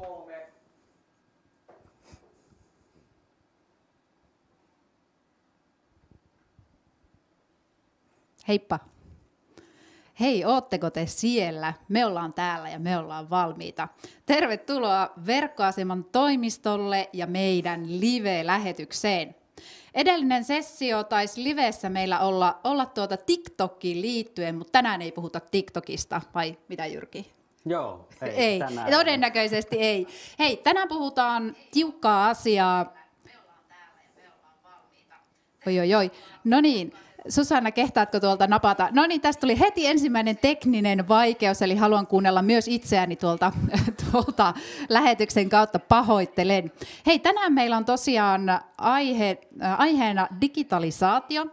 3. Heippa. Hei, ootteko te siellä? Me ollaan täällä ja me ollaan valmiita. Tervetuloa Verkkoaseman toimistolle ja meidän live-lähetykseen. Edellinen sessio taisi livessä meillä olla TikTokiin liittyen, mutta tänään ei puhuta TikTokista, vai mitä Jyrki? Joo, ei todennäköisesti ei. Hei, tänään puhutaan tiukkaa asiaa. Me ollaan täällä ja me ollaan valmiita. Oi. No niin. Susanna, kehtaatko tuolta napata? No niin, tästä tuli heti ensimmäinen tekninen vaikeus, eli haluan kuunnella myös itseäni tuolta lähetyksen kautta, pahoittelen. Hei, tänään meillä on tosiaan aiheena digitalisaatio,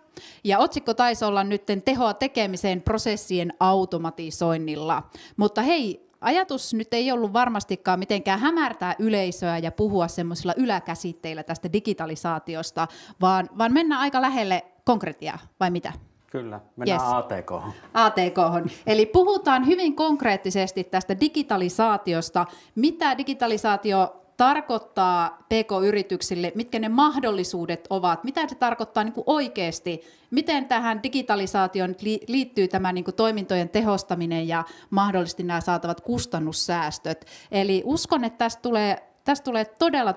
ja otsikko taisi olla nyt tehoa tekemiseen prosessien automatisoinnilla. Mutta hei, ajatus nyt ei ollut varmastikaan mitenkään hämärtää yleisöä ja puhua semmoisilla yläkäsitteillä tästä digitalisaatiosta, vaan mennään aika lähelle konkretiaa, vai mitä? Kyllä, mennään ATK:hon. ATK:hon. Eli puhutaan hyvin konkreettisesti tästä digitalisaatiosta. Mitä digitalisaatio tarkoittaa PK-yrityksille, mitkä ne mahdollisuudet ovat, mitä se tarkoittaa niin kuin oikeasti, miten tähän digitalisaatioon liittyy tämä niin kuin toimintojen tehostaminen ja mahdollisesti nämä saatavat kustannussäästöt. Eli uskon, että tästä tulee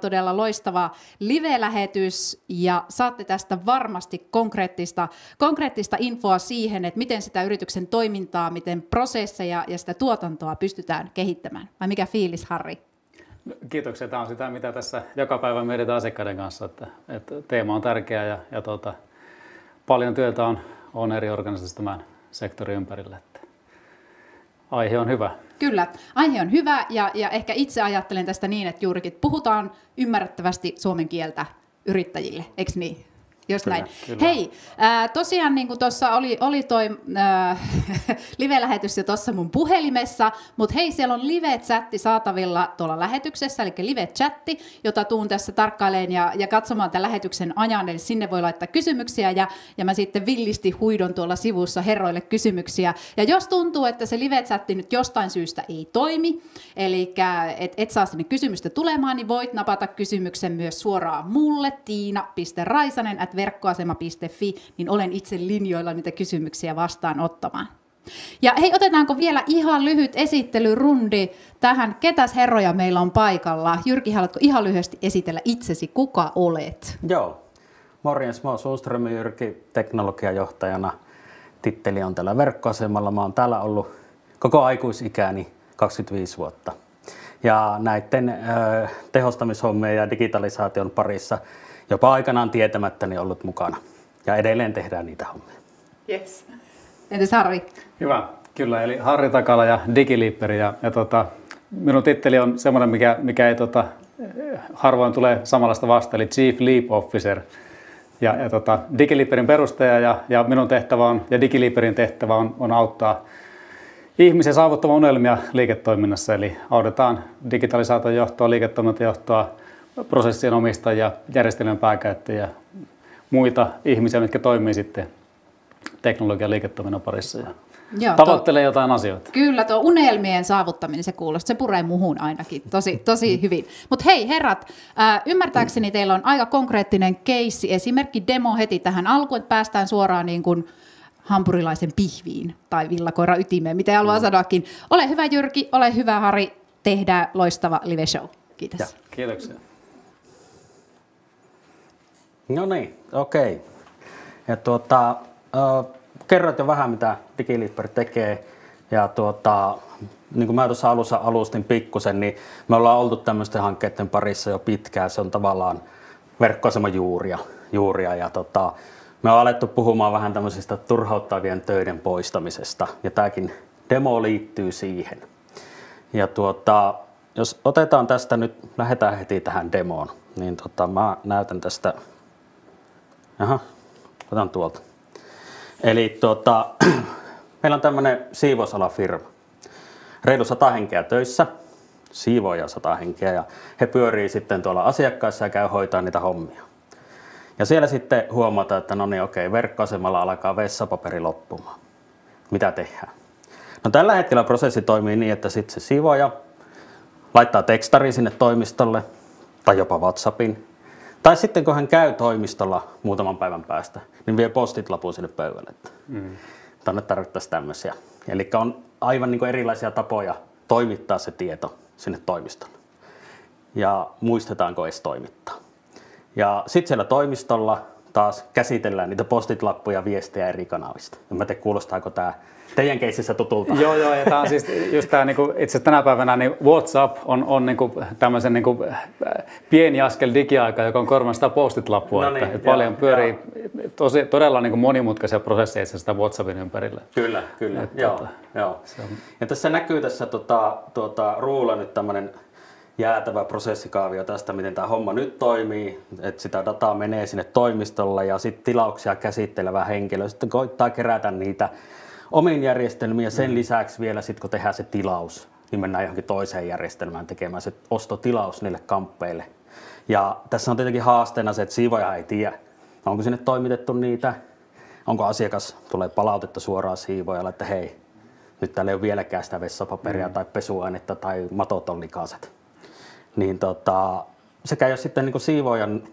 todella loistava live-lähetys ja saatte tästä varmasti konkreettista infoa siihen, että miten sitä yrityksen toimintaa, miten prosesseja ja sitä tuotantoa pystytään kehittämään. Vai mikä fiilis, Harri? Kiitoksia. Tämä on sitä, mitä tässä joka päivä mietitään asiakkaiden kanssa, että teema on tärkeä ja paljon työtä on eri organisaatioissa tämän sektorin ympärillä. Että aihe on hyvä. Kyllä, aihe on hyvä ja ehkä itse ajattelen tästä niin, että juurikin puhutaan ymmärrettävästi suomen kieltä yrittäjille, eikö niin? Just kyllä, näin. Kyllä. Hei, tosiaan niin kuin tuossa oli toi live-lähetys jo tuossa mun puhelimessa, mutta hei, siellä on live-chatti saatavilla tuolla lähetyksessä, eli live-chatti, jota tuun tässä tarkkailemaan ja katsomaan tämän lähetyksen ajan, eli sinne voi laittaa kysymyksiä ja mä sitten villisti huidon tuolla sivussa herroille kysymyksiä. Ja jos tuntuu, että se live-chatti nyt jostain syystä ei toimi, eli et saa sinne kysymystä tulemaan, niin voit napata kysymyksen myös suoraan mulle, tiina.raisanen@verkkoasema.fi, niin olen itse linjoilla niitä kysymyksiä vastaanottamaan. Ja hei, otetaanko vielä ihan lyhyt esittelyrundi tähän, ketäs herroja meillä on paikalla? Jyrki, haluatko ihan lyhyesti esitellä itsesi, kuka olet? Joo, morjens, mä oon Sundström Jyrki, teknologiajohtajana. Titteli on tällä Verkkoasemalla. Mä oon täällä ollut koko aikuisikäni 25 vuotta. Ja näiden tehostamishommien ja digitalisaation parissa jopa aikanaan tietämättäni ollut mukana. Ja edelleen tehdään niitä hommia. Yes. Entäs Harri? Hyvä, kyllä. Eli Harri Takala ja Digiliipperi. Ja minun titteli on semmoinen, mikä ei harvoin tulee samanlaista vasta, eli Chief Leap Officer. Ja Digiliipperin perustaja ja minun tehtävä on, ja Digiliipperin tehtävä on auttaa ihmisiä saavuttamaan unelmia liiketoiminnassa. Eli autetaan digitalisaation johtoa, liiketoimintajohtoa, prosessien omistajia, järjestelmän pääkäyttäjiä, muita ihmisiä, mitkä toimii sitten teknologian liiketoiminnan parissa ja tavoittelee jotain asioita. Kyllä, tuo unelmien saavuttaminen, se kuulostaa, se puree muhun ainakin tosi hyvin. Mutta hei herrat, ymmärtääkseni teillä on aika konkreettinen keissi, esimerkki demo heti tähän alkuun, että päästään suoraan niin kuin hampurilaisen pihviin tai villakoiran ytimeen, mitä haluaa sanoakin. Ole hyvä Jyrki, ole hyvä Harri, tehdään loistava live show. Kiitos. Ja, kiitoksia. No niin, okei. Ja kerroit jo vähän, mitä Digiliipper tekee. Ja niin kuin mä tuossa alussa alustin pikkusen, niin me ollaan oltu tämmöisten hankkeiden parissa jo pitkään. Se on tavallaan Verkkoaseman juuria. Ja me on alettu puhumaan vähän tämmöisistä turhauttavien töiden poistamisesta. Ja tämäkin demo liittyy siihen. Ja jos otetaan tästä nyt, lähdetään heti tähän demoon, niin mä näytän tästä. Otan tuolta. Eli meillä on tämmöinen siivousalafirma. Reilu 100 henkeä töissä, siivoja 100 henkeä, ja he pyörii sitten tuolla asiakkaissa ja käy hoitaa niitä hommia. Ja siellä sitten huomataan, että no niin okei, Verkkoasemalla alkaa vessapaperi loppumaan. Mitä tehdään? No tällä hetkellä prosessi toimii niin, että sitten se siivoja laittaa tekstarin sinne toimistolle tai jopa WhatsAppin. Tai sitten kun hän käy toimistolla muutaman päivän päästä, niin vie postit-lapun sinne pöydälle. Tänne tarvittaisiin tämmöisiä. Eli on aivan niin kuin erilaisia tapoja toimittaa se tieto sinne toimistolle. Ja muistetaanko edes toimittaa. Ja sitten siellä toimistolla taas käsitellään niitä postit-lappuja viestejä eri kanavista. En mä tiedä, kuulostaako tämä teidän keississä tutulta. Joo, ja tämä on siis just tämä, niinku, itse asiassa tänä päivänä niin WhatsApp on niinku, tämmöisen niinku, pieni askel digiaika, joka on korvannut sitä postit-lappua. No niin, että paljon pyörii todella niinku monimutkaisia prosesseja sitä WhatsAppin ympärillä. Kyllä. Joo. Ja tässä näkyy tässä ruulla nyt tämmöinen jäätävä prosessikaavio tästä, miten tämä homma nyt toimii, että sitä dataa menee sinne toimistolle ja sitten tilauksia käsittelevä henkilö sitten koittaa kerätä niitä omiin järjestelmiin ja sen lisäksi vielä sitten kun tehdään se tilaus, niin mennään johonkin toiseen järjestelmään tekemään se ostotilaus niille kamppeille. Ja tässä on tietenkin haasteena se, että siivoja ei tiedä, onko sinne toimitettu niitä, onko asiakas, tulee palautetta suoraan siivojalle, että hei, nyt täällä ei ole vieläkään sitä vessapaperia tai pesuainetta tai matot on likaiset. Niin sekä jos sitten niin siivoojan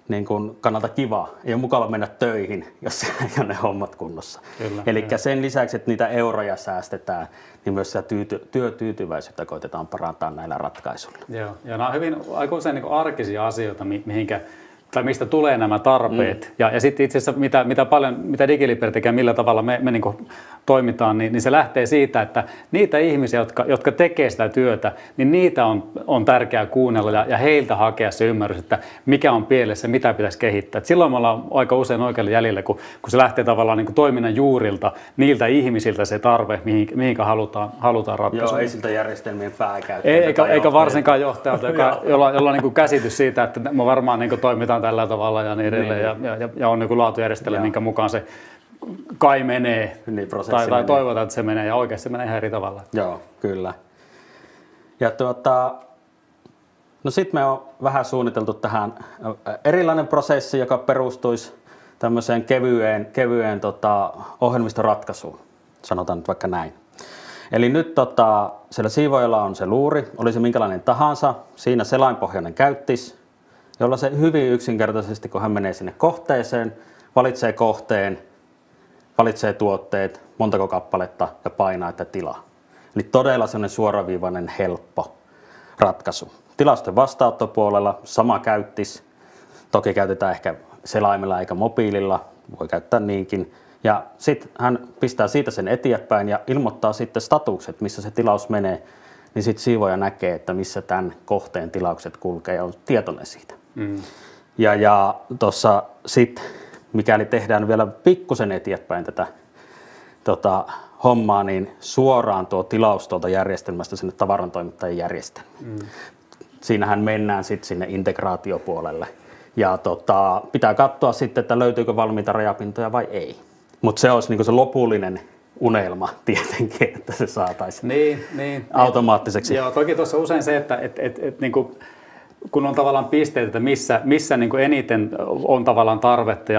niin kannalta kiva, ei ole mukava mennä töihin, jos ei ole ne hommat kunnossa. Eli sen lisäksi, että niitä euroja säästetään, niin myös sitä työtyytyväisyyttä koitetaan parantaa näillä ratkaisuilla. Joo, ja nämä on hyvin aika usein niin arkisia asioita, mistä tulee nämä tarpeet. Ja sitten itse asiassa mitä DigiLiper tekee, millä tavalla me niin kuin toimitaan, niin se lähtee siitä, että niitä ihmisiä, jotka tekee sitä työtä, niin niitä on tärkeää kuunnella ja heiltä hakea se ymmärrys, että mikä on pielessä, mitä pitäisi kehittää. Et silloin me ollaan aika usein oikealla jäljellä, kun se lähtee tavallaan niin kuin toiminnan juurilta, niiltä ihmisiltä se tarve, mihinkä halutaan ratkaisua. Joo, ei siltä järjestelmien pääkäyttäjältä. Eikä varsinkaan johtajalta, jolla on niin kuin käsitys siitä, että me varmaan niin kuin toimitaan tällä tavalla ja niin edelleen. Ja on niin laatujärjestelmä, minkä mukaan se kai menee tai toivotaan, että se menee ja oikeasti se menee ihan eri tavalla. Joo, kyllä. Ja no sitten me on vähän suunniteltu tähän erilainen prosessi, joka perustuisi tämmöiseen kevyeen ohjelmistoratkaisuun. Sanotaan nyt vaikka näin. Eli nyt siellä siivoojalla on se luuri, oli se minkälainen tahansa, siinä selainpohjainen käyttis, jolla se hyvin yksinkertaisesti, kun hän menee sinne kohteeseen, valitsee kohteen, valitsee tuotteet, montako kappaletta ja painaa, että tilaa. Eli todella sellainen suoraviivainen, helppo ratkaisu. Tilausten vastaanottopuolella sama käyttis, toki käytetään ehkä selaimella eikä mobiililla, voi käyttää niinkin. Ja sitten hän pistää siitä sen eteenpäin ja ilmoittaa sitten statukset, missä se tilaus menee, niin sitten siivooja näkee, että missä tämän kohteen tilaukset kulkee ja on tietoinen siitä. Ja tuossa sitten, mikäli tehdään vielä pikkusen eteenpäin tätä hommaa, niin suoraan tuo tilaus tuolta järjestelmästä sinne tavarantoimittajien järjestelmään. Siinähän mennään sitten sinne integraatiopuolelle. Ja pitää katsoa sitten, että löytyykö valmiita rajapintoja vai ei. Mutta se olisi niinku se lopullinen unelma tietenkin, että se saataisiin automaattiseksi. Joo, toki tuossa usein se, että niinku, kun on tavallaan pisteet, että missä niin kuin eniten on tavallaan tarvetta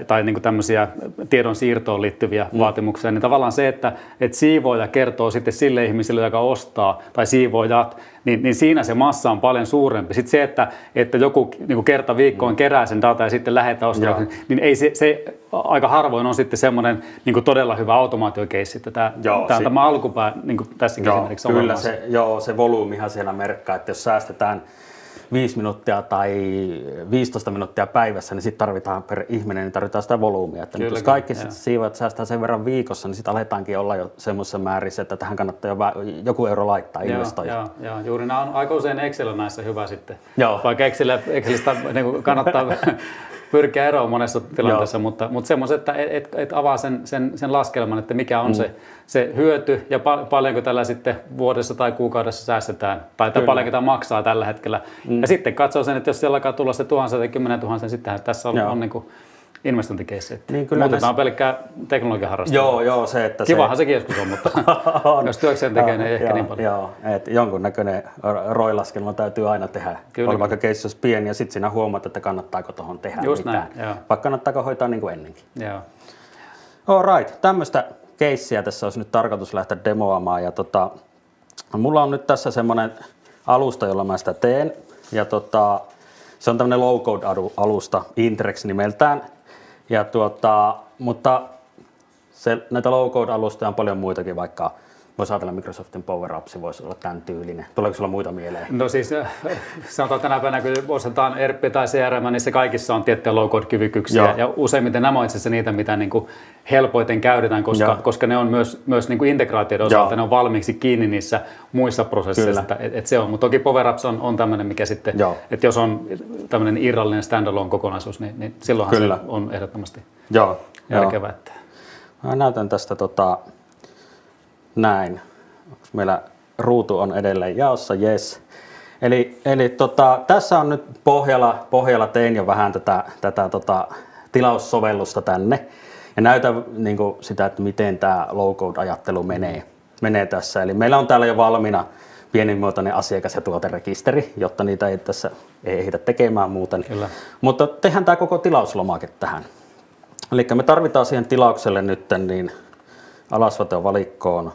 tai niin kuin tämmöisiä tiedon siirtoon liittyviä vaatimuksia, niin tavallaan se, että siivooja kertoo sitten sille ihmiselle, joka ostaa, tai siivoojat, niin siinä se massa on paljon suurempi. Sitten se, että joku niin kuin kerta viikkoon kerää sen data ja sitten lähettää ostajaksi, niin ei se aika harvoin on sitten semmoinen niin kuin todella hyvä automaatiokeissi. Tämä alkupää niin kuin tässäkin esimerkiksi on kyllä se volyymihan siellä merkkaa, että jos säästetään 5 minuuttia tai 15 minuuttia päivässä, niin sitten tarvitaan per ihminen, niin tarvitaan sitä volyymia. Että jos kaikki siivoajat säästää sen verran viikossa, niin sitten aletaankin olla jo semmoisessa määrissä, että tähän kannattaa jo joku euro laittaa investoida. Joo, juuri nämä on aika usein Excel näissä hyvä sitten. Vaikka Excelistä niin kannattaa pyrkiä eroon monessa tilanteessa, mutta semmoiset, että avaa sen laskelman, että mikä on se hyöty ja paljonko tällä sitten vuodessa tai kuukaudessa säästetään, tai paljonko tämä maksaa tällä hetkellä. Ja sitten katsoo sen, että jos siellä alkaa tulla se 1000 tai 10 000, niin sittenhän tässä on niin kuin investointikeissi. Niin mutta tämä on pelkkää teknologian harrastelua. Joo, se, että kivahan sekin joskus on, mutta jos työkseen tekee, niin ei ehkä niin paljon. Joo, että jonkunnäköinen ROI-laskelma täytyy aina tehdä. Kyllä. Vaikka keissi olisi pieni ja sitten siinä huomaat, että kannattaako tuohon tehdä just mitään. Näin, vaikka kannattaako hoitaa niin kuin ennenkin. Joo. All right, tämmöistä keissiä tässä olisi nyt tarkoitus lähteä demoamaan. Ja Mulla on nyt tässä semmoinen alusta, jolla mä sitä teen. Ja se on tämmöinen low-code-alusta, Intrex nimeltään. Ja mutta näitä low-code-alustoja on paljon muitakin, vaikka voisi ajatella Microsoftin Power Apps voisi olla tämän tyylinen. Tuleeko sulla muita mieleen? No siis sanotaan tänä päivänä, kun osataan ERP tai CRM, niin se kaikissa on tiettyjä low-code-kyvykkyyksiä. Ja useimmiten nämä on itse asiassa niitä, mitä niin kuin helpoiten käytetään, koska ne on myös niin kuin integraatioiden osalta, ne on valmiiksi kiinni niissä muissa prosesseissa. Että se on. Mutta toki Power Apps on tämmöinen, mikä sitten, että jos on tämmöinen irrallinen standalone kokonaisuus, niin silloinhan se on ehdottomasti järkevää. Mä näytän tästä näin. Onko meillä ruutu on edelleen jaossa? Yes. Eli tässä on nyt pohjalla tein jo vähän tätä tilaussovellusta tänne. Ja näytän niin kuin sitä, että miten tämä low-code-ajattelu menee tässä. Eli meillä on täällä jo valmiina pienimuotoinen asiakas- ja tuoterekisteri, jotta niitä ei tässä ehditä tekemään muuten. Kyllä. Mutta tehdään tämä koko tilauslomake tähän. Eli me tarvitaan siihen tilaukselle nyt niin alasvatevalikkoon.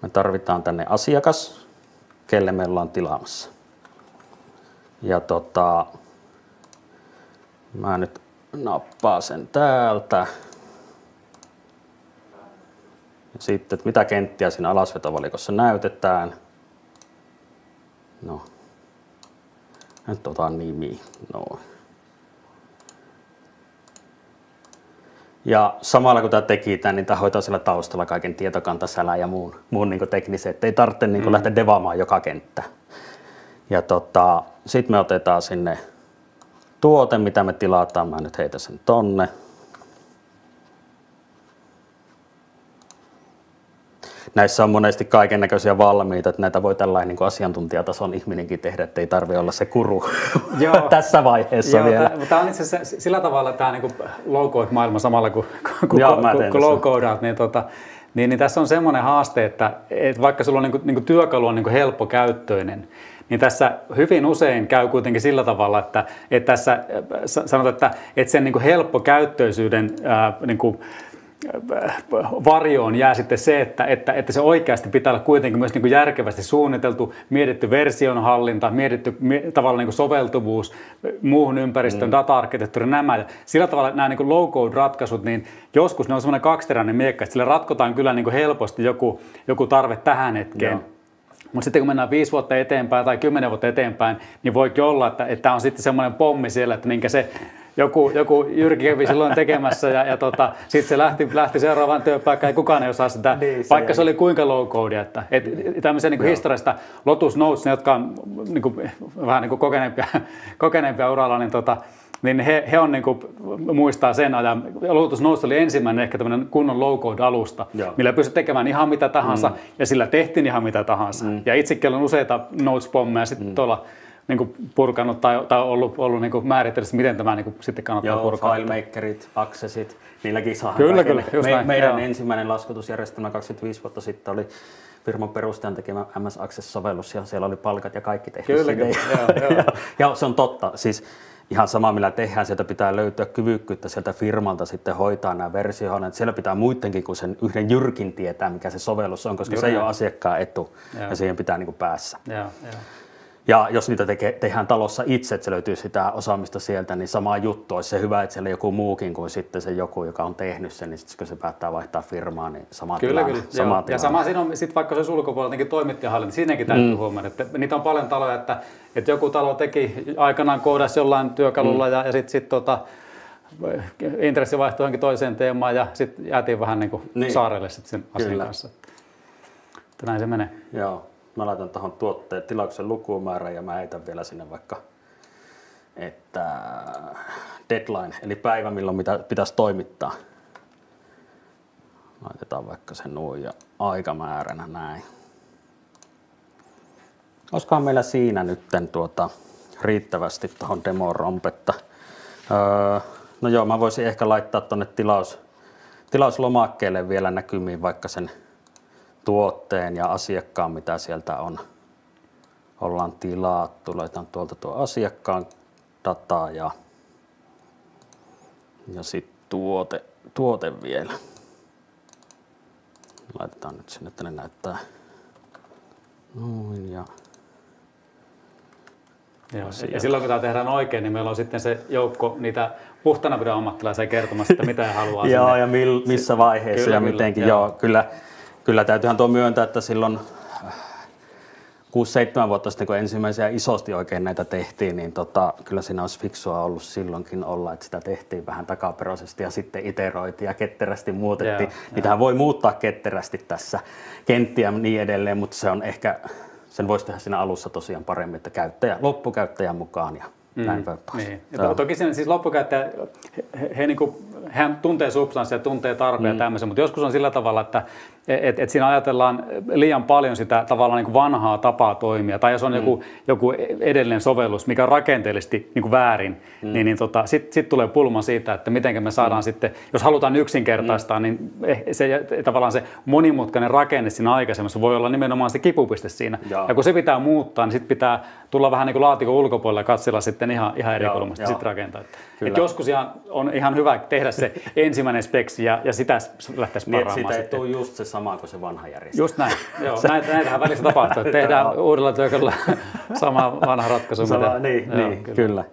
Me tarvitaan tänne asiakas, kelle me ollaan tilaamassa. Ja mä nyt nappaan sen täältä. Ja sitten, että mitä kenttiä siinä alasvetovalikossa näytetään. No, nyt otan nimi. No. Ja samalla kun tämä teki tämän, niin tämä hoitaa siellä taustalla kaiken tietokantasälän ja muun niin teknisen, että ei tarvitse niin lähteä devaamaan joka kenttä. Ja sitten me otetaan sinne tuote, mitä me tilataan. Mä nyt heitän sen tonne. Näissä on monesti kaiken näköisiä valmiita, että näitä voi tällainen niin kuin asiantuntijatason ihminenkin tehdä, että ei tarvitse olla se kuru tässä vaiheessa vielä. Tämä on itse asiassa sillä tavalla tämä niin low-code-maailma samalla kuin low-codeat, niin tässä on semmoinen haaste, että vaikka sulla on niin kuin työkalu on niin kuin helppokäyttöinen, niin tässä hyvin usein käy kuitenkin sillä tavalla, että tässä sanotaan, että sen niin kuin helppokäyttöisyyden niin kuin varjoon jää sitten se, että se oikeasti pitää olla kuitenkin myös niin kuin järkevästi suunniteltu, mietitty versionhallinta, mietitty tavallaan niin kuin soveltuvuus muuhun ympäristöön, data-arkkitehtuuri, nämä. Ja sillä tavalla nämä niin kuin low-code-ratkaisut, niin joskus ne on semmoinen kaksiteräinen miekka, että sillä ratkotaan kyllä niin kuin helposti joku tarve tähän hetkeen. Mutta sitten kun mennään 5 vuotta eteenpäin tai 10 vuotta eteenpäin, niin voikin olla, että tämä on sitten semmoinen pommi siellä, että minkä se joku Jyrki kävi silloin tekemässä ja sitten se lähti seuraavaan työpaikkaan ja kukaan ei osaa sitä, niin, vaikka se oli kuinka low codea. Että tämmöisiä niin historiasta Lotus Notes, ne jotka on niin kuin, vähän niin kuin kokeneempia uralla, niin he on niin kuin, muistaa sen ajan. Lotus Notes oli ensimmäinen ehkä tämmöinen kunnon low-code-alusta, millä pystyi tekemään ihan mitä tahansa ja sillä tehtiin ihan mitä tahansa. Ja itsekin olen useita Notes-pommeja sitten tuolla niin kuin purkanut tai ollut niin kuin määritellyt, miten tämä niin kuin sitten kannattaa purkaa. FileMakerit, Accessit, niilläkin saa. Kyllä, meidän ensimmäinen laskutusjärjestelmä 25 vuotta sitten oli firman perustajan tekemä MS Access-sovellus ja siellä oli palkat ja kaikki tehty. Kyllä. Ja se on totta. Siis ihan sama millä tehdään, sieltä pitää löytyä kyvykkyyttä sieltä firmalta sitten hoitaa nämä versiohallinnat. Siellä pitää muidenkin kuin sen yhden Jyrkin tietää, mikä se sovellus on, koska se ei ole asiakkaan etu ja siihen pitää niin kuin päässä. Ja jos niitä tehdään talossa itse, että se löytyy sitä osaamista sieltä, niin sama juttu. Olisi se hyvä, että siellä joku muukin kuin sitten se joku, joka on tehnyt sen, niin sitten kun se päättää vaihtaa firmaa, niin sama tilanne. Ja sama siinä on sitten vaikka se ulkopuoleltakin toimittajahallinta, siinäkin täytyy huomioida, että niitä on paljon taloja, että joku talo teki aikanaan koodasi jollain työkalulla ja sitten intressi vaihtui johonkin toiseen teemaan ja sitten jäätiin vähän niin kuin saarelle sitten sen asian kanssa. Että näin se menee. Joo. Mä laitan tuohon tuotteen tilauksen lukumäärän ja mä heitän vielä sinne vaikka, että deadline, eli päivä milloin mitä pitäisi toimittaa. Laitetaan vaikka se noin ja aikamääränä näin. Olisikohan meillä siinä nyt riittävästi tuohon demoon rompetta. No joo, mä voisin ehkä laittaa tuonne tilauslomakkeelle vielä näkymiin vaikka sen tuotteen ja asiakkaan, mitä sieltä ollaan tilattu. Laitan tuolta tuo asiakkaan dataa ja sitten tuote vielä. Laitetaan nyt sinne, että ne näyttää Noin ja... Joo. Ja silloin kun tämä tehdään oikein, niin meillä on sitten se joukko niitä puhtaanapidon ammattilaisia kertomassa, että mitä he haluaa sinne. Joo, ja missä vaiheessa Kyllä, ja kyllä, mitenkin. joo. Joo, kyllä täytyyhän tuo myöntää, että silloin 6-7 vuotta sitten, kun ensimmäisiä isosti oikein näitä tehtiin, niin kyllä siinä olisi fiksua ollut silloinkin olla, että sitä tehtiin vähän takaperoisesti ja sitten iteroitiin ja ketterästi muutettiin. Niitähän voi muuttaa ketterästi tässä kenttiä niin edelleen, mutta se on ehkä, sen voisi tehdä siinä alussa tosiaan paremmin, että loppukäyttäjän mukaan ja näin päin pois. Niin. Toki siinä, siis loppukäyttäjä, hän tuntee substanssia, tuntee tarpeen ja tämmöisen, mutta joskus on sillä tavalla, että siinä ajatellaan liian paljon sitä tavallaan niin kuin vanhaa tapaa toimia. Tai jos on joku edellinen sovellus, mikä on rakenteellisesti niin kuin väärin, niin sitten tulee pulma siitä, että miten me saadaan sitten, jos halutaan yksinkertaistaa, niin tavallaan se monimutkainen rakenne siinä aikaisemmassa voi olla nimenomaan se kipupiste siinä. Ja kun se pitää muuttaa, niin sitten pitää tulla vähän niin kuin laatikon ulkopuolella ja katsella sitten ihan eri kulmasta sitten rakentaa. Et joskus on ihan hyvä tehdä se ensimmäinen speksi ja sitä lähteä sparraamaan. Niin, siitä ei tule just se sama kuin se vanha järjestelmä. Just näin. Joo, näitähän välissä tapahtuu, että tehdään uudella työkalulla sama vanha ratkaisu. Niin, kyllä.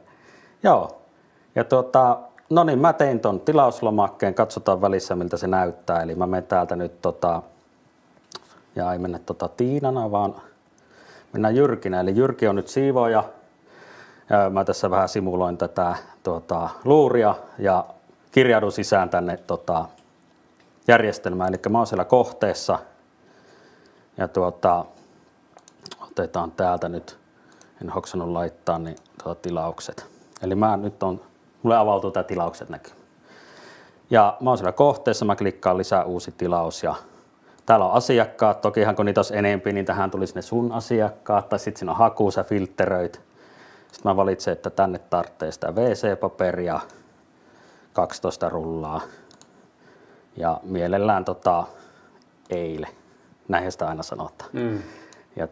Joo. Ja no niin, mä tein ton tilauslomakkeen, katsotaan välissä miltä se näyttää. Eli mä menen täältä nyt ja ei mennä Tiinana, vaan mennään Jyrkinä. Eli Jyrki on nyt siivooja. Ja mä tässä vähän simuloin tätä luuria ja kirjaudun sisään tänne järjestelmään. Eli mä oon siellä kohteessa ja otetaan täältä nyt, en hoksannut laittaa, niin tilaukset. Eli mulle avautuu tää tilaukset näkyy. Ja mä oon siellä kohteessa, mä klikkaan lisää uusi tilaus ja täällä on asiakkaat. Tokihan kun niitä olisi enempi, niin tähän tulisi ne sun asiakkaat tai sitten siinä on haku, sä filtteröit. Sitten mä valitsen, että tänne tarvitsee sitä WC-paperia, 12 rullaa ja mielellään eile. Näinhän sitä aina sanotaan. Ja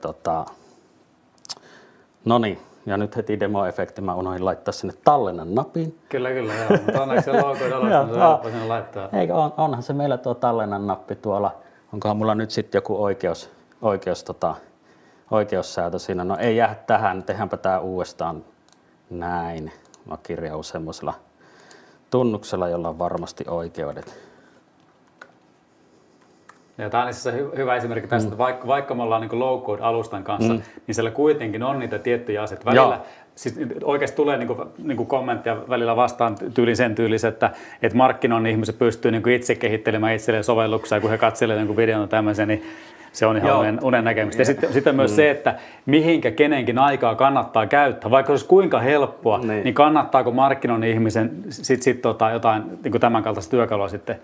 no niin, ja nyt heti demoefekti mä unohdin laittaa sinne tallennan napin. Kyllä, joo, mutta onneksi se logo alastaan, se on helppo sinne laittaa. Eikö, onhan se meillä tuo tallennan nappi tuolla. Onkohan mulla nyt sitten joku oikeussäätö siinä? No ei jää tähän, tehdäänpä tää uudestaan näin. Mä kirjaudun semmoisella tunnuksella, jolla on varmasti oikeudet. Ja tämä on itse asiassa hyvä esimerkki tästä, että vaikka me ollaan niin low-code-alustan kanssa, niin siellä kuitenkin on niitä tiettyjä asioita. Välillä siis oikeasti tulee niin kuin kommenttia välillä vastaan sen tyylissä, että markkinoinnin ihmiset pystyy niin kuin itse kehittelemään itselleen sovelluksia, kun he katselevat niin videon tai tämmöisen, niin se on ihan unen näkemistä. Ja sitten myös se, että mihinkä kenenkin aikaa kannattaa käyttää. Vaikka se olisi kuinka helppoa, niin kannattaako markkinoinnin ihmisen jotain niin kuin tämän kaltaista työkalua sitten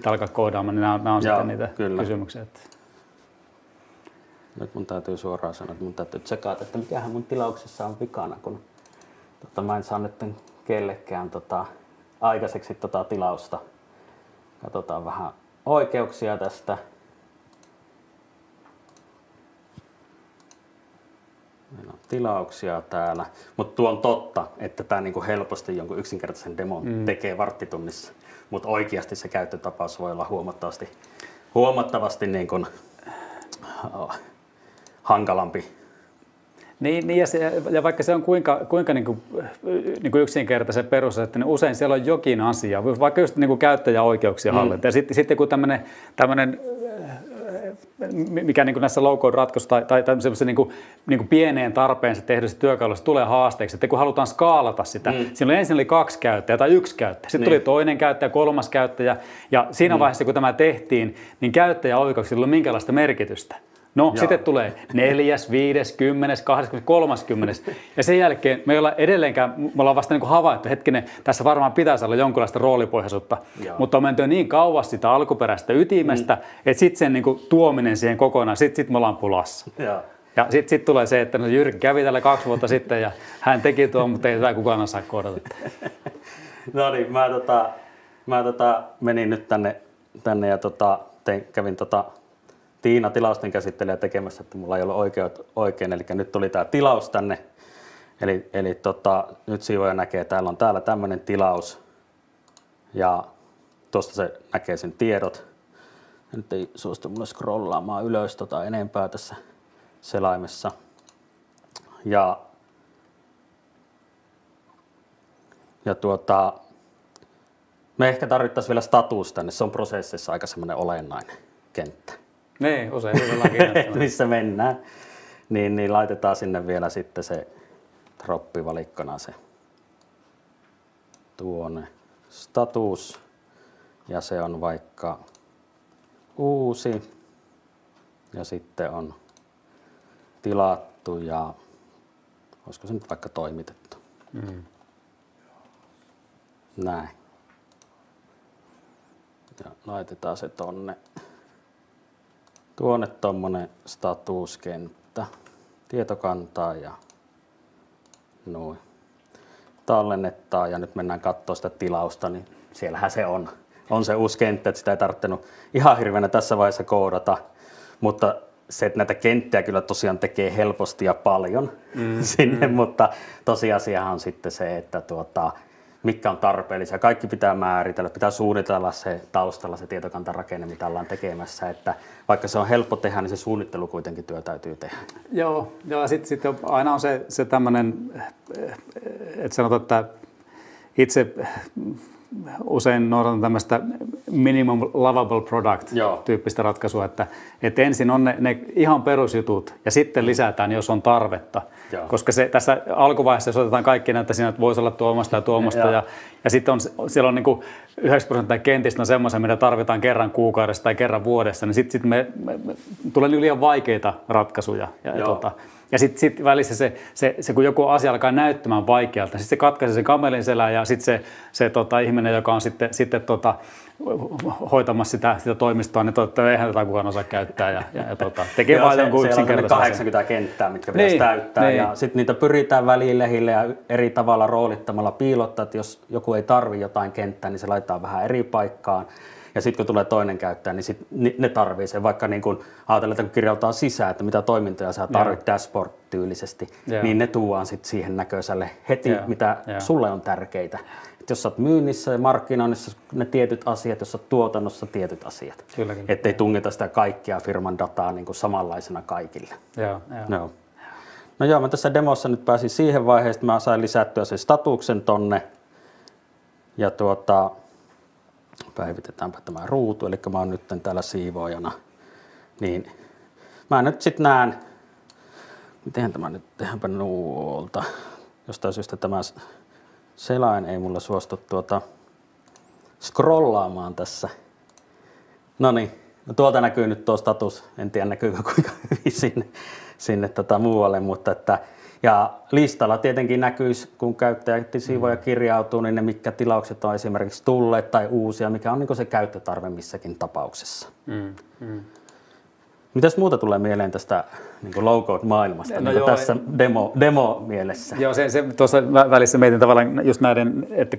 alkaa koodaamaan, niin nämä on sitten niitä kysymyksiä. Nyt mun täytyy suoraan sanoa, että mun täytyy tsekata, että mikähän mun tilauksessa on vikana, kun mä en saa nyt kellekään aikaiseksi tilausta. Katsotaan vähän oikeuksia tästä. Meillä on tilauksia täällä, mutta tuo on totta, että tämä niinku helposti jonkun yksinkertaisen demon tekee varttitunnissa. Mutta oikeasti se käyttötapaus voi olla huomattavasti niin kuin, hankalampi. Niin ja vaikka se on kuinka niin kuin yksinkertaisen perusasia, niin usein siellä on jokin asia, vaikka just niin kuin käyttäjäoikeuksia hallinta. Ja sitten kun tämmöinen mikä niin kuin näissä low-code-ratkaisuissa tai tämmöisessä niin kuin pieneen tarpeensa tehdyssä työkalussa tulee haasteeksi, että kun halutaan skaalata sitä, silloin ensin oli 2 käyttäjää tai 1 käyttäjä, sitten tuli toinen käyttäjä, 3. käyttäjä, ja siinä vaiheessa kun tämä tehtiin, niin käyttäjäoikeuksilla ei ollut minkäänlaista merkitystä. No, sitten tulee 4., 5., 10., 20., 30. Ja sen jälkeen me ei olla edelleenkään, me ollaan vasta niin kuin havaittu, hetkinen, tässä varmaan pitäisi olla jonkinlaista roolipohjaisuutta, mutta on menty niin kauas sitä alkuperäistä ytimestä, että sitten sen niin kuin tuominen siihen kokonaan, sitten me ollaan pulassa. Ja sitten tulee se, että no, Jyrki kävi täällä 2 vuotta sitten ja hän teki tuon, mutta ei tätä kukaan osaa koodata. No niin, mä menin nyt tänne ja kävin Tiina tilausten käsittelijä tekemässä, että mulla ei ollut oikein, eli nyt tuli tämä tilaus tänne. Eli nyt siivoja näkee, täällä on tämmöinen tilaus ja tuosta se näkee sen tiedot. Ja nyt ei suostu mulle scrollaamaan ylös enempää tässä selaimessa. Ja me ehkä tarvittaisiin vielä status tänne, se on prosessissa aika semmoinen olennainen kenttä. Niin, usein hyvin missä mennään. Niin laitetaan sinne vielä sitten se droppivalikkona se tuonne status. Ja se on vaikka uusi. Ja sitten on tilattu ja olisiko se nyt vaikka toimitettu. Näin. Ja laitetaan se tuonne tommonen statuskenttä, tietokantaa ja noin. Tallennetaan ja nyt mennään katsoa sitä tilausta, niin siellähän se on. On se uusi kenttä, että sitä ei tarvinnut ihan hirveänä tässä vaiheessa koodata, mutta se, että näitä kenttiä kyllä tosiaan tekee helposti ja paljon sinne, mutta tosiasiahan on sitten se, että mitkä on tarpeellisia. Kaikki pitää määritellä, pitää suunnitella se taustalla se tietokantarakenne, mitä ollaan tekemässä. Että vaikka se on helppo tehdä, niin se suunnittelu kuitenkin työ täytyy tehdä. Joo ja sitten aina on se tämmöinen, että sanotaan, että itse usein noudatan tämmöistä minimum lovable product-tyyppistä ratkaisua, että ensin on ne ihan perusjutut ja sitten lisätään, jos on tarvetta. Joo. Koska se, tässä alkuvaiheessa, jos otetaan kaikki näitä siinä, että voisi olla tuomasta ja tuomasta ja sitten siellä on niin kuin 9% kentistä on semmoisia, mitä tarvitaan kerran kuukaudessa tai kerran vuodessa, niin sitten me tulee liian vaikeita ratkaisuja. Ja sitten välissä se, kun joku asia alkaa näyttämään vaikealta, sitten se katkaisee sen kamelin selän ja sitten se ihminen, joka on sitten hoitamassa sitä toimistoa, niin eihän tätä kukaan osaa käyttää ja tekee vain jonkun yksinkertaisen. Siellä on 80 kenttää, mitkä pitäisi täyttää ja sitten niitä pyritään välilehille ja eri tavalla roolittamalla piilottaa, että jos joku ei tarvi jotain kenttää, niin se laitetaan vähän eri paikkaan. Ja sitten kun tulee toinen käyttäjä, niin sit ne tarvii sen. Vaikka niin kun ajatellaan, että kun kirjautaan sisään, että mitä toimintoja sä tarvit dashboard-tyylisesti, niin ne tuodaan sitten siihen näköiselle heti, mitä sulle on tärkeitä. Et jos sä oot myynnissä ja markkinoinnissa ne tietyt asiat, jos sä oot tuotannossa tietyt asiat. Ettei tungita sitä kaikkia firman dataa niin kuin samanlaisena kaikille. No joo, mä tässä demossa nyt pääsin siihen vaiheeseen, että mä sain lisättyä sen statuksen tonne. Ja päivitetäänpä tämä ruutu, eli mä oon nyt täällä siivoojana. Niin mä nyt sitten näen, miten tämä nyt tehdäänpä nuolta. Jostain syystä tämä selain ei mulla suostu scrollaamaan tässä. Noniin, no tuolta näkyy nyt tuo status, en tiedä näkyykö kuinka hyvin sinne muualle, mutta ja listalla tietenkin näkyisi, kun käyttäjä siivoja kirjautuu, niin ne mitkä tilaukset on esimerkiksi tulleet tai uusia, mikä on niin se käyttötarve missäkin tapauksessa. Mitäs muuta tulee mieleen tästä niin low-code-maailmasta tässä demo-mielessä? Joo, se tuossa välissä mietin tavallaan just näiden, että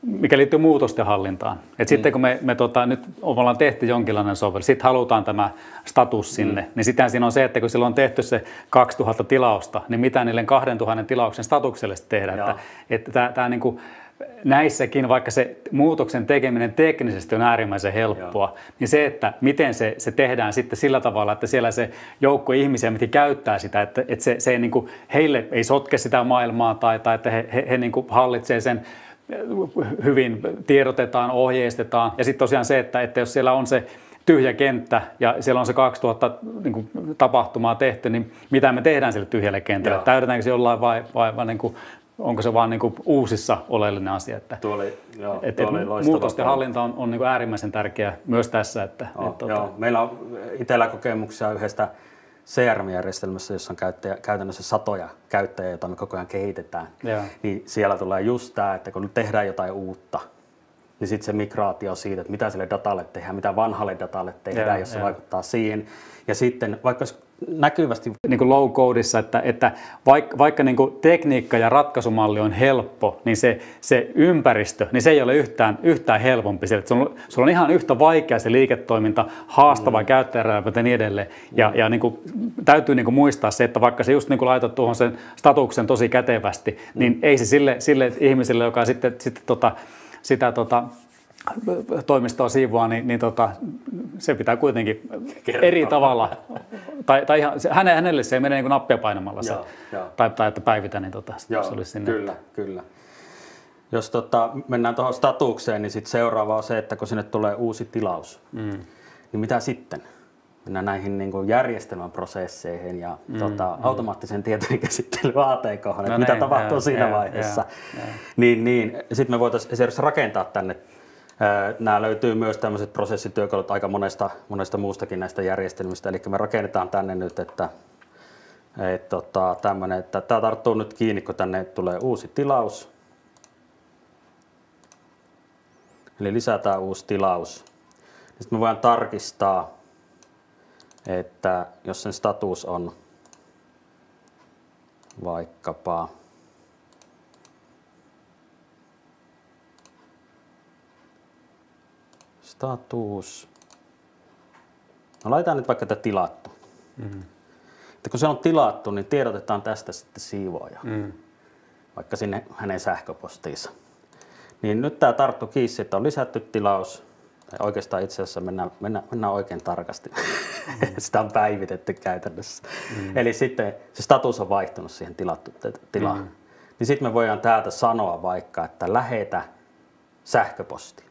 mikä liittyy muutosten hallintaan. Et sitten kun me nyt ollaan tehty jonkinlainen sovellus, sitten halutaan tämä status sinne, niin sittenhän siinä on se, että kun silloin on tehty se 2000 tilausta, niin mitä niille 2000 tilauksen statukselle tehdään. Että tämä niin kuin näissäkin, vaikka se muutoksen tekeminen teknisesti on äärimmäisen helppoa, niin se, että miten se tehdään sitten sillä tavalla, että siellä se joukko ihmisiä, mitkä käyttää sitä, että se ei, niin kuin, heille ei sotke sitä maailmaa tai että he niin kuin hallitsee sen hyvin, tiedotetaan, ohjeistetaan. Ja sitten tosiaan se, että jos siellä on se tyhjä kenttä ja siellä on se 2000 niin kuin, tapahtumaa tehty, niin mitä me tehdään sille tyhjälle kentälle? Täydetäänkö se jollain vai niin kuin, onko se vaan niin kuin uusissa oleellinen asia? Että muutosten hallinta on niin kuin äärimmäisen tärkeä myös tässä. Joo. Meillä on itsellä kokemuksia yhdestä CRM-järjestelmässä, jossa on käytännössä satoja käyttäjiä, joita me koko ajan kehitetään. Niin siellä tulee just tämä, että kun tehdään jotain uutta, niin sitten se migraatio siitä, että mitä sille datalle tehdään, mitä vanhalle datalle tehdään, jos se vaikuttaa siihen. Ja sitten vaikka näkyvästi niin kuin low-codeissa, että vaikka niin kuin tekniikka ja ratkaisumalli on helppo, niin se ympäristö, niin se ei ole yhtään helpompi. Sulla on ihan yhtä vaikea se liiketoiminta, haastava käyttäjäräpät ja niin edelleen. Ja niin kuin, täytyy niin kuin muistaa se, että vaikka se just niin kuin laitat tuohon sen statuksen tosi kätevästi, niin ei se sille ihmiselle, joka sitten sitä toimistoa siivoaa, niin se pitää kuitenkin eri tavalla, tai ihan, hänelle se ei mene niin nappia painamalla se, tai että päivitä, niin se olisi sinne. Kyllä. Jos mennään tuohon statukseen, niin sitten seuraava on se, että kun sinne tulee uusi tilaus, niin mitä sitten? Mennään näihin niin kuin järjestelmäprosesseihin ja automaattisen tietojen käsittelyyn ATK:han, että mitä tapahtuu siinä vaiheessa. Niin. Sitten me voitaisiin esimerkiksi rakentaa tänne. Nämä löytyy myös tämmöiset prosessityökalut aika monesta muustakin näistä järjestelmistä. Eli me rakennetaan tänne nyt, että tämä tarttuu nyt kiinni, kun tänne tulee uusi tilaus. Eli lisätään uusi tilaus. Sitten me voidaan tarkistaa, että jos sen status on vaikkapa status. No laitetaan nyt vaikka tätä tilattu. Että kun se on tilattu, niin tiedotetaan tästä sitten siivoaja. Vaikka sinne hänen sähköpostiinsa. Niin nyt tämä tarttu kiinni, että on lisätty tilaus. Tai oikeastaan itse asiassa mennään oikein tarkasti. Sitä on päivitetty käytännössä. Eli sitten se status on vaihtunut siihen tilattu tilaan. Niin sitten me voidaan täältä sanoa vaikka, että lähetä sähköposti.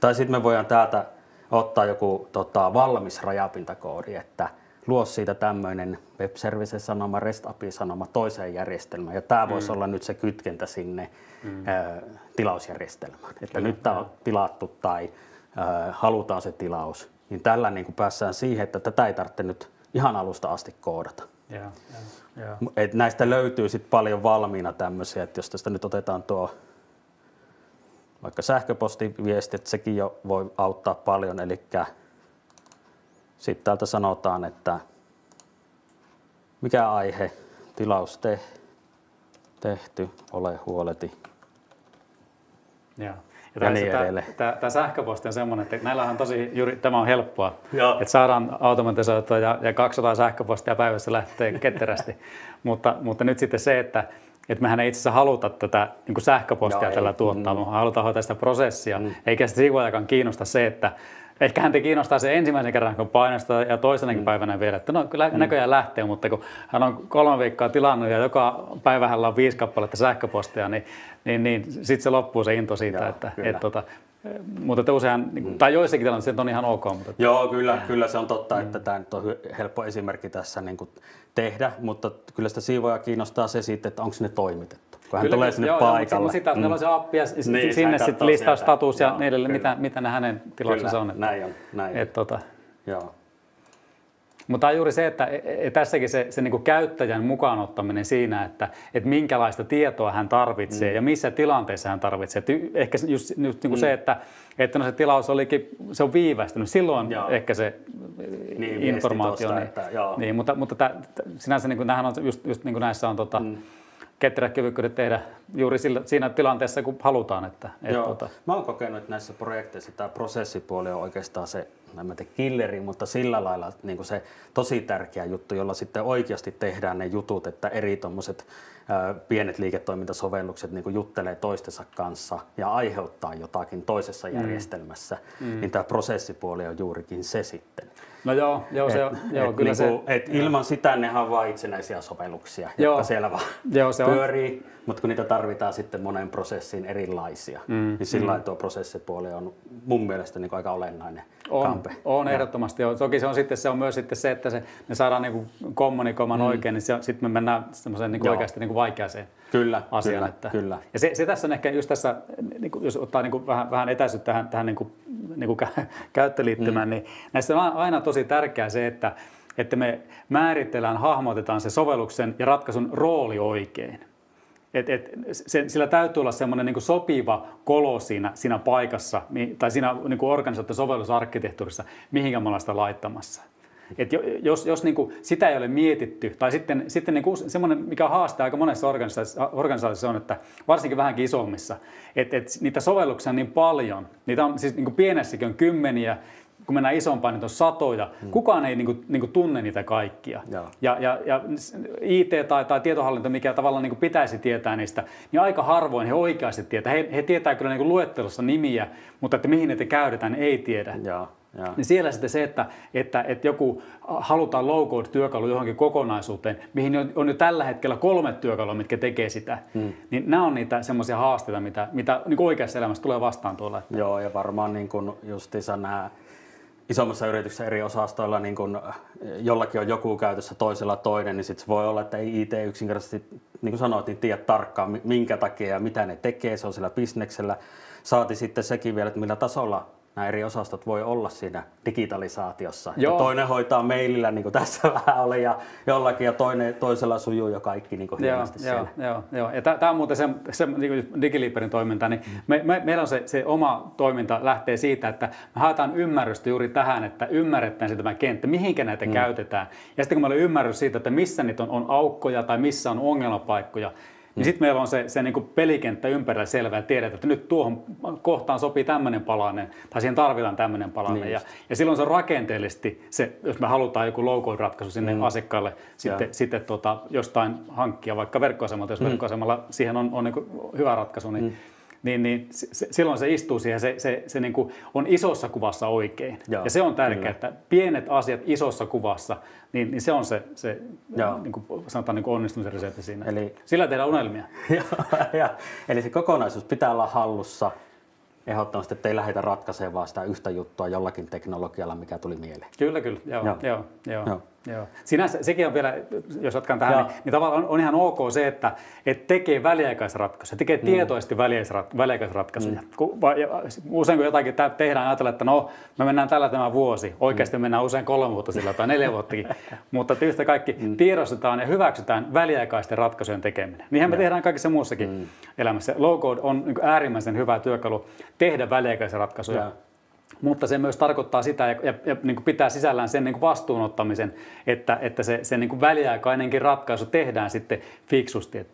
Tai sitten me voidaan täältä ottaa joku valmis rajapintakoodi, että luo siitä tämmöinen web services-sanoma, REST API-sanoma toiseen järjestelmään. Ja tämä voisi olla nyt se kytkentä sinne tilausjärjestelmään. Että nyt tämä on tilattu tai halutaan se tilaus. Niin tällä niin kuin päästään siihen, että tätä ei tarvitse nyt ihan alusta asti koodata. Et näistä löytyy sit paljon valmiina tämmöisiä, että jos tästä nyt otetaan tuo vaikka sähköpostiviesti, että sekin jo voi auttaa paljon. Eli sitten täältä sanotaan, että mikä aihe, tilaus tehty, ole huoleti. Ja niin edelleen. Tämä sähköposti on semmoinen, että näillähän on juuri tämä on helppoa, että saadaan automatisoitua ja 200 sähköpostia päivässä lähtee ketterästi. mutta nyt sitten se, että mehän ei itse asiassa haluta tätä niin kuin sähköpostia tällä tuottaa, me halutaan hoitaa sitä prosessia, eikä sitä sivuajakaan kiinnosta se, että ehkä häntä kiinnostaa se ensimmäisen kerran, kun painostaa ja toisenakin päivänä vielä, että no kyllä näköjään lähtee, mutta kun hän on 3 viikkoa tilannut ja joka päivä hänellä on 5 kappaletta sähköpostia, niin sitten se loppuu se into siitä, mutta usein, tai joissakin tilanteissa se on ihan ok. Mutta joo, kyllä se on totta, että tämä nyt on helppo esimerkki tässä niin kuin tehdä, mutta kyllä sitä siivoajaa kiinnostaa se sitten, että onko ne toimitettu, kun hän tulee sinne paikalle. Mutta sitten meillä on se appi ja sinne sitten listaa status ja edelleen, mitä ne hänen tilauksensa on. Näin on. Joo. Mutta on juuri se, että tässäkin se niin kuin käyttäjän mukaan ottaminen siinä, että minkälaista tietoa hän tarvitsee ja missä tilanteessa hän tarvitsee. Että ehkä just niin kuin se, että no se tilaus se on viivästynyt, silloin ehkä se informaatio. Niin, mutta sinänsä niin kuin nämähän on just niin kuin näissä on ketterät kyvykkyydet tehdä juuri siinä tilanteessa, kun halutaan. Mä oon kokenut, että näissä projekteissa tämä prosessipuoli on oikeastaan se killeri, mutta sillä lailla niin kuin se tosi tärkeä juttu, jolla sitten oikeasti tehdään ne jutut, että eri tommoset pienet liiketoimintasovellukset niin kuin juttelee toistensa kanssa ja aiheuttaa jotakin toisessa järjestelmässä, niin tämä prosessipuoli on juurikin se sitten. No joo, kyllä niinku, ilman sitä nehän on vain itsenäisiä sovelluksia, jotka siellä vaan pyörii, mutta kun niitä tarvitaan sitten monen prosessiin erilaisia, niin sillä tuo prosessipuoli on mun mielestä niin aika olennainen kampe. On ehdottomasti. Toki se on myös sitten se, että me saadaan niin kuin kommunikoimaan oikein, niin sitten me mennään semmoiseen niin oikeasti niin kuin vaikeaseen asiaan. Kyllä. Ja se tässä on ehkä just tässä, niin kuin, jos ottaa niin kuin vähän etäisyyttä tähän niin kuin käyttöliittymään, niin näissä on aina tosi tärkeää se, että me määritellään, hahmotetaan se sovelluksen ja ratkaisun rooli oikein. Sillä täytyy olla semmoinen niin kuin sopiva kolo siinä paikassa tai siinä niin kuin organisaation sovellusarkkitehtuurissa, mihinkä me ollaan sitä laittamassa. Jos niin kuin sitä ei ole mietitty, tai sitten niin kuin semmoinen, mikä haastaa aika monessa organisaatiossa on, että varsinkin vähänkin isommissa, että niitä sovelluksia on niin paljon, niitä on siis niin kuin pienessäkin on kymmeniä, kun mennään isompaan, niin on satoja. Kukaan ei niin kuin tunne niitä kaikkia. Ja IT tai tietohallinto, mikä tavallaan niin kuin pitäisi tietää niistä, niin aika harvoin he oikeasti tietää. He tietää kyllä niin kuin luettelossa nimiä, mutta että mihin niitä käytetään, niin ei tiedä. Niin siellä sitten se, että joku halutaan low-code-työkalu johonkin kokonaisuuteen, mihin on jo tällä hetkellä 3 työkalua, mitkä tekee sitä, niin nämä on niitä semmoisia haasteita, mitä niin oikeassa elämässä tulee vastaan tuolla. Joo, ja varmaan niin kuin justiinsa nämä isommassa yrityksessä eri osastoilla, niin kun jollakin on joku käytössä, toisella toinen, niin sitten voi olla, että ei IT yksinkertaisesti, niin kuin sanoit, niin tiedä tarkkaan minkä takia ja mitä ne tekee, se on sillä bisneksellä. Saati sitten sekin vielä, että millä tasolla nämä eri osastot voi olla siinä digitalisaatiossa. Toinen hoitaa mailillä, niin kuin tässä vähän oli, ja jollakin, ja toisella sujuu jo kaikki niin kuin hienosti siellä. Joo. Ja tämä on muuten se niin DigiLeaperin toiminta, niin meillä on se oma toiminta lähtee siitä, että me haetaan ymmärrystä juuri tähän, että ymmärretään tämä kenttä, mihinkä näitä käytetään. Ja sitten kun meillä on ymmärrys siitä, että missä niitä on aukkoja tai missä on ongelmapaikkoja, niin sitten meillä on se niin kuin pelikenttä ympärillä selvä ja tiedetään, että nyt tuohon kohtaan sopii tämmöinen palanen tai siihen tarvitaan tämmöinen palanen. Niin ja silloin se on rakenteellisesti, jos me halutaan joku low-code-ratkaisu sinne asiakkaalle sitten jostain hankkia, vaikka verkkoasemalta, jos verkkoasemalla siihen on niin kuin hyvä ratkaisu, niin silloin se istuu siihen, se niin kuin on isossa kuvassa oikein. Ja se on tärkeää, että pienet asiat isossa kuvassa, niin se on se niin kuin sanotaan niin kuin onnistumisen resepti siinä. Eli sillä tehdään unelmia. Eli se kokonaisuus pitää olla hallussa ehdottomasti, että ei lähdetä ratkaisemaan vaan sitä yhtä juttua jollakin teknologialla, mikä tuli mieleen. Kyllä. Joo. Sinänsä sekin on vielä, jos jatkan tähän, niin tavallaan on ihan ok se, että tekee väliaikaisratkaisuja, tekee tietoisesti väliaikaisratkaisuja. Usein kun jotakin tehdään, ajatellaan, että no, me mennään tällä tämä vuosi, oikeasti mennään usein 3 vuotta sillä tai 4 vuottakin, mutta yhtä kaikki tiedostetaan ja hyväksytään väliaikaisten ratkaisujen tekeminen. Niinhän me tehdään kaikissa muussakin elämässä. Low-code on niin äärimmäisen hyvä työkalu tehdä väliaikaisia ratkaisuja. Mutta se myös tarkoittaa sitä ja niin kuin pitää sisällään sen niin kuin vastuunottamisen, että se niin kuin väliaikainenkin ratkaisu tehdään sitten fiksusti.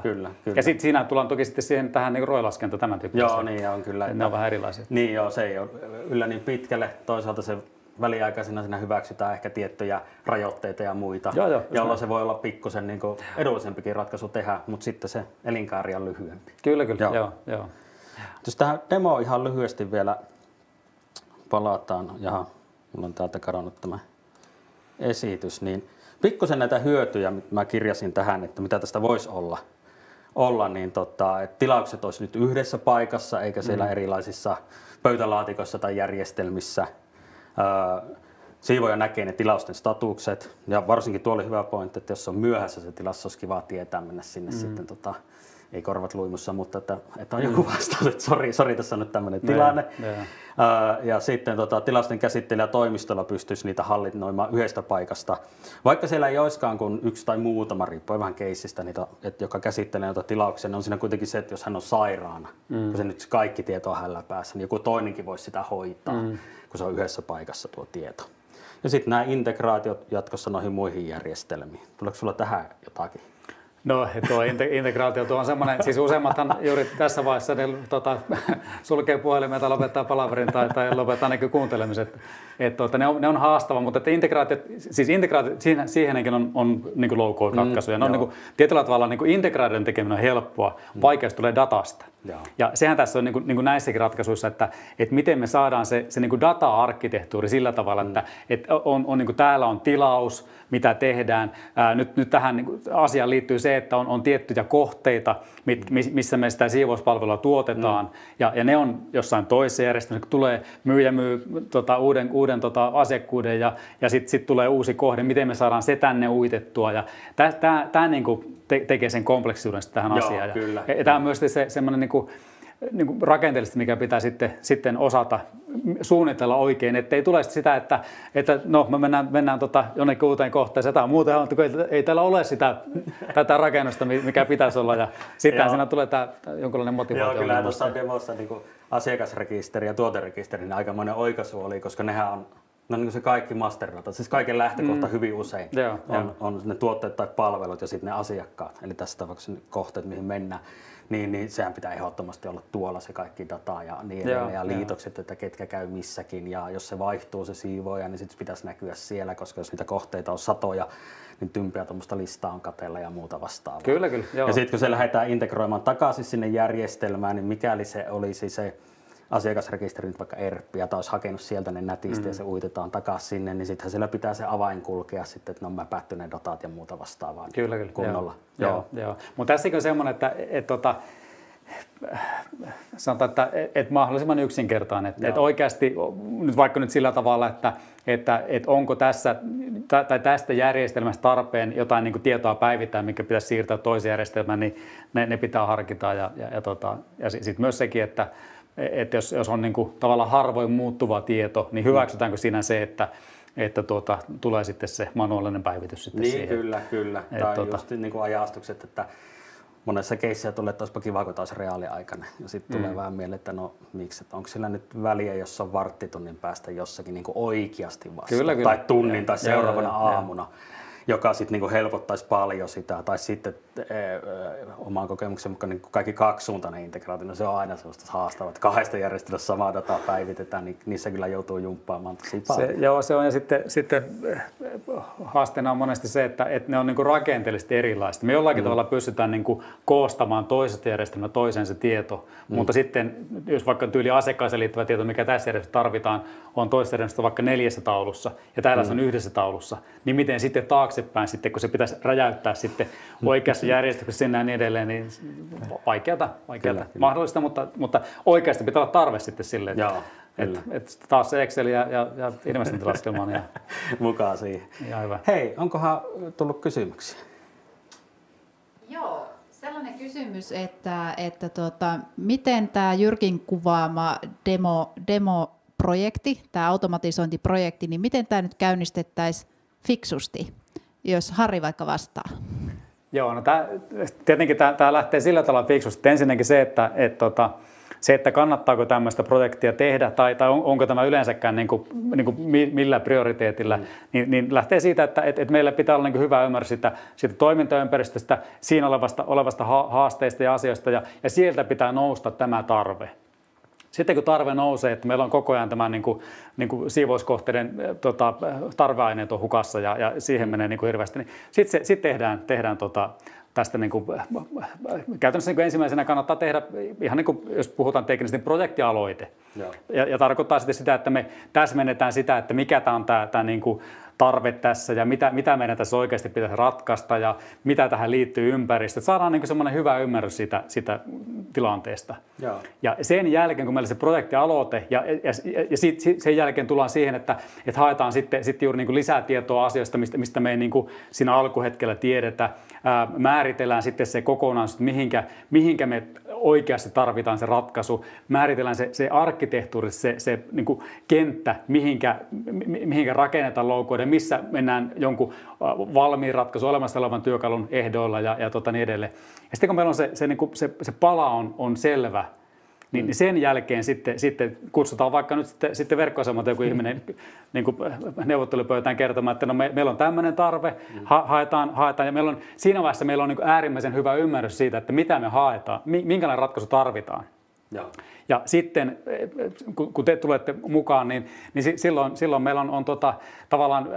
Kyllä. Ja sitten siinä tullaan toki sitten siihen tähän niin ROI-laskenta tämän tyyppistä. Joo, niin on kyllä. Ne on vähän erilaisia. Niin joo, se ei ole yllä niin pitkälle. Toisaalta se väliaikaisena siinä hyväksytään ehkä tiettyjä rajoitteita ja muita, jolloin se voi olla pikkusen niin kuin edullisempikin ratkaisu tehdä, mutta sitten se elinkaari on lyhyempi. Kyllä. Joo. Jos tähän demoon ihan lyhyesti vielä palataan, mulla on täältä kadonnut tämä esitys, niin pikkusen näitä hyötyjä mä kirjasin tähän, että mitä tästä voisi olla niin että tilaukset olisi nyt yhdessä paikassa, eikä siellä erilaisissa pöytälaatikoissa tai järjestelmissä. Siivoja näkee ne tilausten statukset, ja varsinkin tuo oli hyvä pointti, että jos on myöhässä se tilaus, olisi kiva tietää mennä sinne sitten ei korvat luimussa, mutta että on joku vastaus, että sori, tässä on nyt tämmöinen tilanne. Ja sitten tilausten käsittelijä toimistolla pystyisi niitä hallinnoimaan yhdestä paikasta. Vaikka siellä ei olisikaan kuin yksi tai muutama, riippuen vähän keissistä, joka käsittelee noita tilauksia, niin on siinä kuitenkin se, että jos hän on sairaana, kun se nyt kaikki tieto on hänellä päässä, niin joku toinenkin voisi sitä hoitaa, kun se on yhdessä paikassa tuo tieto. Ja sitten nämä integraatiot jatkossa noihin muihin järjestelmiin. Tuleeko sulla tähän jotakin? No, tuo integraatio tuo on semmoinen, siis useimmathan juuri tässä vaiheessa ne, sulkee puhelimen tai lopettaa palaverin tai lopettaa ne kuuntelemiset. Ne on haastava, mutta että integraatiot siihenkin on niin kuin low-code-ratkaisuja. Ne on niin kuin, tietyllä tavalla niin kuin integraation tekeminen on helppoa, vaikeus tulee datasta. Ja sehän tässä on niin kuin näissäkin ratkaisuissa, että miten me saadaan se niin kuin data-arkkitehtuuri sillä tavalla, että on niin kuin täällä on tilaus, mitä tehdään. Nyt tähän niin kuin asiaan liittyy se, että on tiettyjä kohteita, missä me sitä siivouspalvelua tuotetaan, ja ne on jossain toisessa järjestelmässä, kun tulee myyjä myy uuden asiakkuuden, ja sitten tulee uusi kohde, miten me saadaan se tänne uitettua, ja tämä niin kuin tekee sen kompleksisuuden tähän asiaan. Ja tämä on myös semmoinen niin kuin rakenteellisesti, mikä pitää sitten osata suunnitella oikein, ettei tule sitä, että no me mennään jonnekin uuteen kohteeseen, tämä on muuten, ei täällä ole tätä rakennusta, mikä pitäisi olla, ja sitten siinä tulee tämä jonkinlainen motivaatio. Joo, kyllä tuossa demossa niin asiakasrekisteri ja tuoterekisteri, niin aikamoinen oikaisu oli, koska nehän on No niin kuin se kaikki masterdata, siis kaiken lähtökohta hyvin usein Joo, on ne tuotteet tai palvelut ja sitten ne asiakkaat, eli tässä tapauksessa ne kohteet, mihin mennään, niin sehän pitää ehdottomasti olla tuolla se kaikki data ja niin edelleen ja liitokset, että ketkä käy missäkin ja jos se vaihtuu se siivooja, niin sitten pitäisi näkyä siellä, koska jos niitä kohteita on satoja, niin tympiä tuommoista listaa on katella ja muuta vastaavaa. Kyllä, joo. Ja sitten kun se lähdetään integroimaan takaisin sinne järjestelmään, niin mikäli se olisi se asiakasrekisteri nyt vaikka ERP-ja tai olisi hakenut sieltä ne nätisti ja se uitetaan takaisin sinne, niin sittenhän siellä pitää se avain kulkea sitten, että ne on mäpätty ne datat ja muuta vastaavaa Kyllä, kunnolla. Joo. Mutta tässäkin on semmoinen, että sanotaan, että mahdollisimman yksinkertainen. Että oikeasti, nyt vaikka nyt sillä tavalla, että onko tässä tai tästä järjestelmästä tarpeen jotain niin kuin tietoa päivittää, mikä pitäisi siirtää toiseen järjestelmään, niin ne pitää harkita. Ja sitten myös sekin, että jos on niin kuin tavallaan harvoin muuttuva tieto, niin hyväksytäänkö siinä se, että tulee sitten se manuaalinen päivitys sitten niin, siihen. Kyllä. Tai just niin kuin ajastukset, että monessa keississä tulee, että olisipa kiva, kun taas reaaliaikainen. Ja sitten tulee vähän mieleen, että no miksi, että onko sillä nyt väliä, jos on varttitunnin päästä jossakin niin kuin oikeasti vasta. Kyllä. Tai tunnin tai seuraavana aamuna. Joka sitten niinku helpottaisi paljon sitä, tai sitten oman kokemuksen mukaan niin kaikki kaksisuuntainen integraatio, no se on aina sellaista haastavaa, että kahdesta järjestelmästä samaa dataa päivitetään, niin niissä kyllä joutuu jumppaamaan tosi paljon. Se on, ja sitten haasteena on monesti se, että ne on niinku rakenteellisesti erilaista. Me jollakin tavalla pystytään niinku koostamaan toisesta järjestelmästä toiseen se tieto, mutta sitten jos vaikka tyyli asiakkaaseen liittyvä tieto, mikä tässä järjestelmässä tarvitaan, on toisesta järjestelmästä vaikka 4 taulussa, ja täällä se on 1 taulussa, niin miten sitten taaksepäin, sitten, kun se pitäisi räjäyttää sitten oikeassa järjestyksessä sinne ja niin edelleen, niin vaikeata. Mahdollista, mutta oikeasti pitää olla tarve sitten sille, että taas se Excel ja investointilaskelma. Ja mukaan siihen. Ja hyvä. Hei, onkohan tullut kysymyksiä? Joo, sellainen kysymys, että miten tämä Jyrkin kuvaama demoprojekti, tämä automatisointiprojekti, niin miten tämä nyt käynnistettäisiin fiksusti, jos Harri vaikka vastaa? Joo, no tietenkin tämä lähtee sillä tavalla fiksusti. Ensinnäkin se, että kannattaako tämmöistä projektia tehdä tai onko tämä yleensäkään niin kuin millä prioriteetilla, niin lähtee siitä, että meillä pitää olla niin kuin hyvä ymmärrys siitä toimintaympäristöstä, siinä olevasta haasteista ja asioista ja sieltä pitää nousta tämä tarve. Sitten kun tarve nousee, että meillä on koko ajan tämä niin kuin siivouskohteiden tarveaineet on hukassa ja siihen menee niin kuin hirveästi, niin sitten tehdään tästä niin kuin, käytännössä niin kuin ensimmäisenä kannattaa tehdä, ihan niin kuin jos puhutaan teknisesti, niin projektialoite. Ja tarkoittaa sitten sitä, että me täsmennetään sitä, että mikä tämä on tämä niin kuin tarve tässä ja mitä meidän tässä oikeasti pitäisi ratkaista ja mitä tähän liittyy ympäristöön. Saadaan niin kuin semmoinen hyvä ymmärrys siitä tilanteesta. Ja sen jälkeen, kun meillä se projektialoite ja sen jälkeen tullaan siihen, että haetaan sitten juuri niin kuin lisää tietoa asioista, mistä me ei niin kuin siinä alkuhetkellä tiedetä. Määritellään sitten se kokonaisuus, mihinkä me oikeasti tarvitaan se ratkaisu. Määritellään se arkkitehtuuri, se niin kuin kenttä, mihinkä rakennetaan loukoida, missä mennään jonkun valmiin ratkaisun olemassa olevan työkalun ehdoilla ja niin edelleen. Ja sitten kun meillä on se pala on selvä, niin sen jälkeen sitten kutsutaan vaikka nyt sitten verkkoasemalta joku ihminen niin kuin neuvottelupöytään kertomaan, että no meillä on tämmöinen tarve, haetaan ja siinä vaiheessa meillä on niin kuin äärimmäisen hyvä ymmärrys siitä, että mitä me haetaan, minkälainen ratkaisu tarvitaan. Ja sitten, kun te tulette mukaan, niin silloin meillä on tavallaan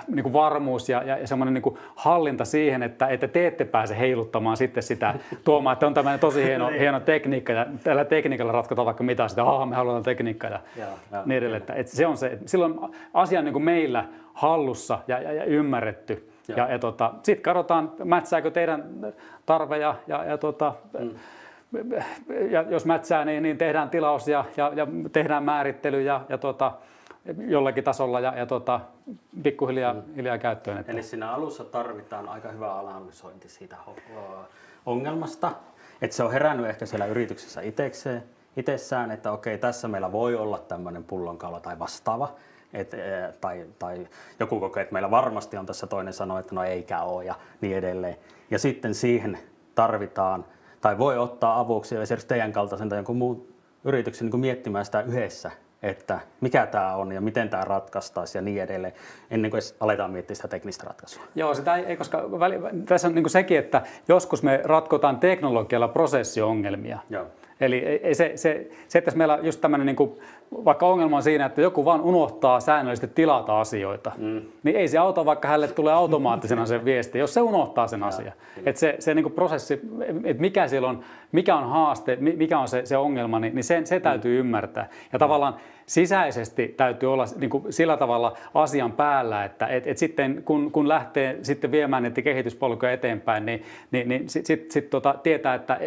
niin kuin varmuus ja semmoinen niin kuin hallinta siihen, että te ette pääse heiluttamaan sitten sitä tuomaan, että on tämmöinen tosi hieno tekniikka ja tällä tekniikalla ratkotaan vaikka mitä sitä, me halutaan tekniikkaa ja niin edelleen. Että se on se, silloin asia on niin kuin meillä hallussa ja ymmärretty. Ja sitten katsotaan, mätsääkö teidän tarve ja jos mätsää, niin tehdään tilaus ja tehdään määrittely ja jollakin tasolla ja pikkuhiljaa käyttöön. Eli siinä alussa tarvitaan aika hyvä analysointi siitä ongelmasta, että se on herännyt ehkä siellä yrityksessä itsessään, että okei, tässä meillä voi olla tämmöinen pullonkaula tai vastaava. Tai joku kokee, että meillä varmasti on tässä, toinen sanoo, että no eikä ole ja niin edelleen. Ja sitten siihen tarvitaan tai voi ottaa avuksi esimerkiksi teidän kaltaisen tai jonkun muun yrityksen niin kuin miettimään sitä yhdessä että mikä tämä on ja miten tämä ratkaistaisiin ja niin edelleen, ennen kuin edes aletaan miettiä sitä teknistä ratkaisua. Joo, sitä ei, koska tässä on niin kuin sekin, että joskus me ratkotaan teknologialla prosessiongelmia. Joo. Eli se, että meillä on just tämmöinen, niin kuin, vaikka ongelma on siinä, että joku vaan unohtaa säännöllisesti tilata asioita, niin ei se auta, vaikka hänelle tulee automaattisena se viesti, jos se unohtaa sen asian. Että se niin kuin prosessi, että mikä siellä on, mikä on haaste, mikä on se ongelma, niin se täytyy ymmärtää. Ja tavallaan sisäisesti täytyy olla niin kuin sillä tavalla asian päällä, että sitten kun lähtee sitten viemään niitä kehityspolkuja eteenpäin, niin sit tietää, että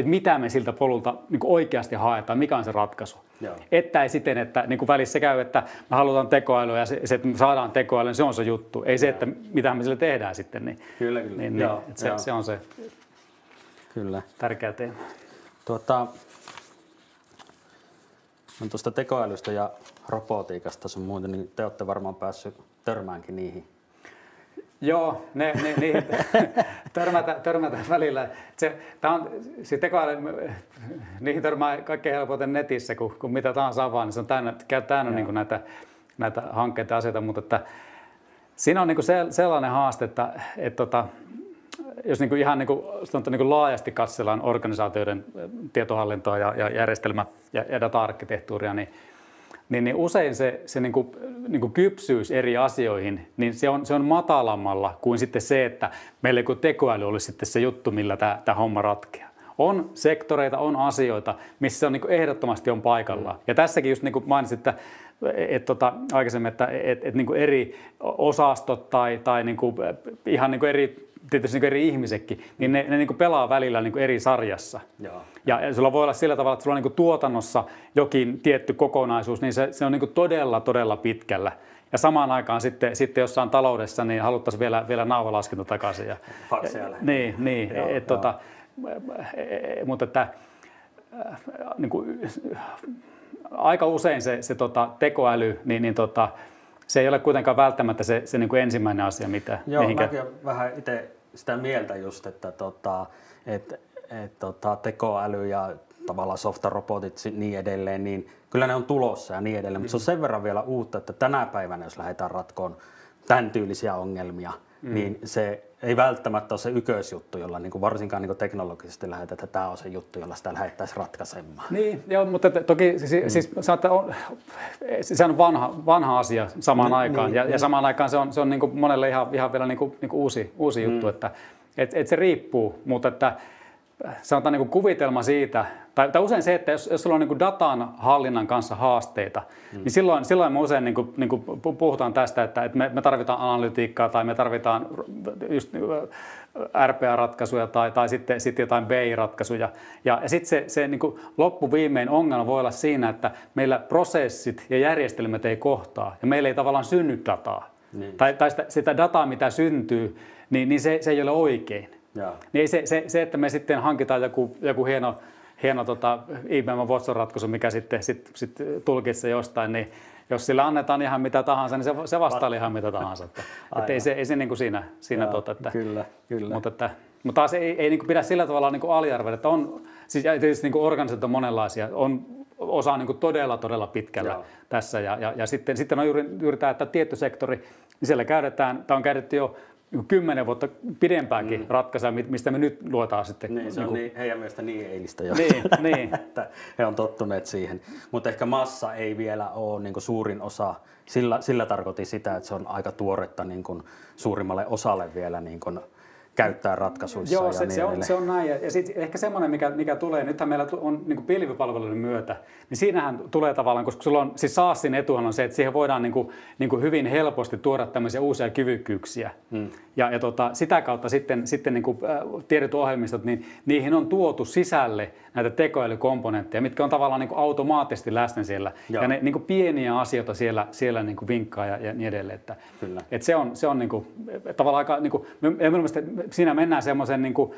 mitä me siltä polulta niin kuin oikeasti haetaan, mikä on se ratkaisu. Joo. Että ei siten, että niin kuin välissä käy, että me halutaan tekoälyä ja se, että me saadaan tekoälyä, niin se on se juttu. Ei se, että mitä me sille tehdään sitten. Niin, Kyllä. Joo, se on se kyllä. tärkeä teema. On tuosta tekoälystä ja robotiikasta sun muuten, niin te olette varmaan päässyt törmäänkin niihin. Joo, niihin törmätä välillä. Se tekoäly, niihin törmää kaikkein helpoiten netissä, kun mitä tahansa avaa, niin se on täynnä niin kuin näitä hankkeita ja asioita, mutta että siinä on niin kuin sellainen haaste, että jos niin kuin ihan niin kuin laajasti katsellaan organisaatioiden tietohallintoa ja järjestelmä- ja data-arkkitehtuuria, niin usein se niin kuin kypsyys eri asioihin, niin se on matalammalla kuin sitten se, että meillä joku tekoäly olisi sitten se juttu, millä tämä homma ratkeaa. On sektoreita, on asioita, missä se on niin kuin ehdottomasti on paikallaan. Ja tässäkin just niin kuin mainitsit, että aikaisemmin, että niin kuin eri osastot tai niin kuin ihan niin kuin tietysti niin eri ihmisetkin, niin ne niin kuin pelaa välillä niin kuin eri sarjassa. Joo. Ja sulla voi olla sillä tavalla, että sulla on niin kuin tuotannossa jokin tietty kokonaisuus, niin se on niin kuin todella pitkällä. Ja samaan aikaan sitten jossain taloudessa niin haluttaisiin vielä naavalaskenta takaisin. Fakseja niin. Mutta että niin kuin, aika usein se tekoäly, se ei ole kuitenkaan välttämättä se niin kuin ensimmäinen asia, mitä mihinkä. Mäkin vähän itse sitä mieltä just, että tekoäly ja tavallaan softarobotit niin edelleen, niin kyllä ne on tulossa ja niin edelleen, mutta se on sen verran vielä uutta, että tänä päivänä, jos lähdetään ratkoon tämän tyylisiä ongelmia, niin se ei välttämättä ole se ykkösjuttu, jolla niin kuin varsinkaan niin kuin teknologisesti lähdetään, että tämä on se juttu, jolla sitä lähdettäisiin ratkaisemaan. Niin, joo, mutta toki siis se on vanha asia samaan aikaan, ja samaan aikaan se on niin kuin monelle ihan vielä niin kuin uusi juttu, että se riippuu, mutta että sanotaan niin kuin kuvitelma siitä, tai usein se, että jos sulla on niin kuin datan hallinnan kanssa haasteita, niin silloin me usein niin kuin puhutaan tästä, että me tarvitaan analytiikkaa tai me tarvitaan just RPA-ratkaisuja tai sitten jotain BI-ratkaisuja. Ja sitten se niin kuin loppuviimein ongelma voi olla siinä, että meillä prosessit ja järjestelmät ei kohtaa ja meillä ei tavallaan synny dataa. Niin. Tai sitä dataa, mitä syntyy, niin se ei ole oikein. Niin se, että me sitten hankitaan joku hieno IBM Watson-ratkaisu, mikä sitten tulkitsee jostain, niin jos sillä annetaan ihan mitä tahansa, niin se vastaa ihan mitä tahansa. Että ei se niin kuin siinä että, Kyllä. Mutta taas ei niin kuin pidä sillä tavalla niin kuin aliarvioida, että on, siis tietysti niin kuin organisaatiot on monenlaisia, on osa niin kuin todella pitkällä tässä ja sitten on juuri tämä, että tietty sektori, niin siellä on käytetty jo 10 vuotta pidempäänkin ratkaisua, mistä me nyt luotaan sitten. Niin, se on heidän mielestä niin eilistä jo, niin. että he on tottuneet siihen. Mutta ehkä massa ei vielä ole niin kuin suurin osa, sillä tarkoitin sitä, että se on aika tuoretta niin kuin suurimmalle osalle vielä niin kuin käyttää ratkaisuissa. Joo, ja se on näin. Ja sitten ehkä semmoinen, mikä tulee, nythän meillä on niin kuin pilvipalveluiden myötä, niin siinähän tulee tavallaan, koska sulla on, siis SaaSin etuhan on se, että siihen voidaan niin kuin hyvin helposti tuoda tämmöisiä uusia kyvykkyyksiä. Ja sitä kautta sitten niin kuin tietyt ohjelmistot, niin niihin on tuotu sisälle näitä tekoälykomponentteja, mitkä on tavallaan niin kuin automaattisesti läsnä siellä. Joo. Ja ne niin kuin pieniä asioita siellä niin kuin vinkkaa ja niin edelleen. Että se on niin kuin, tavallaan aika, niin kuin, siinä mennään semmoisen niin kuin,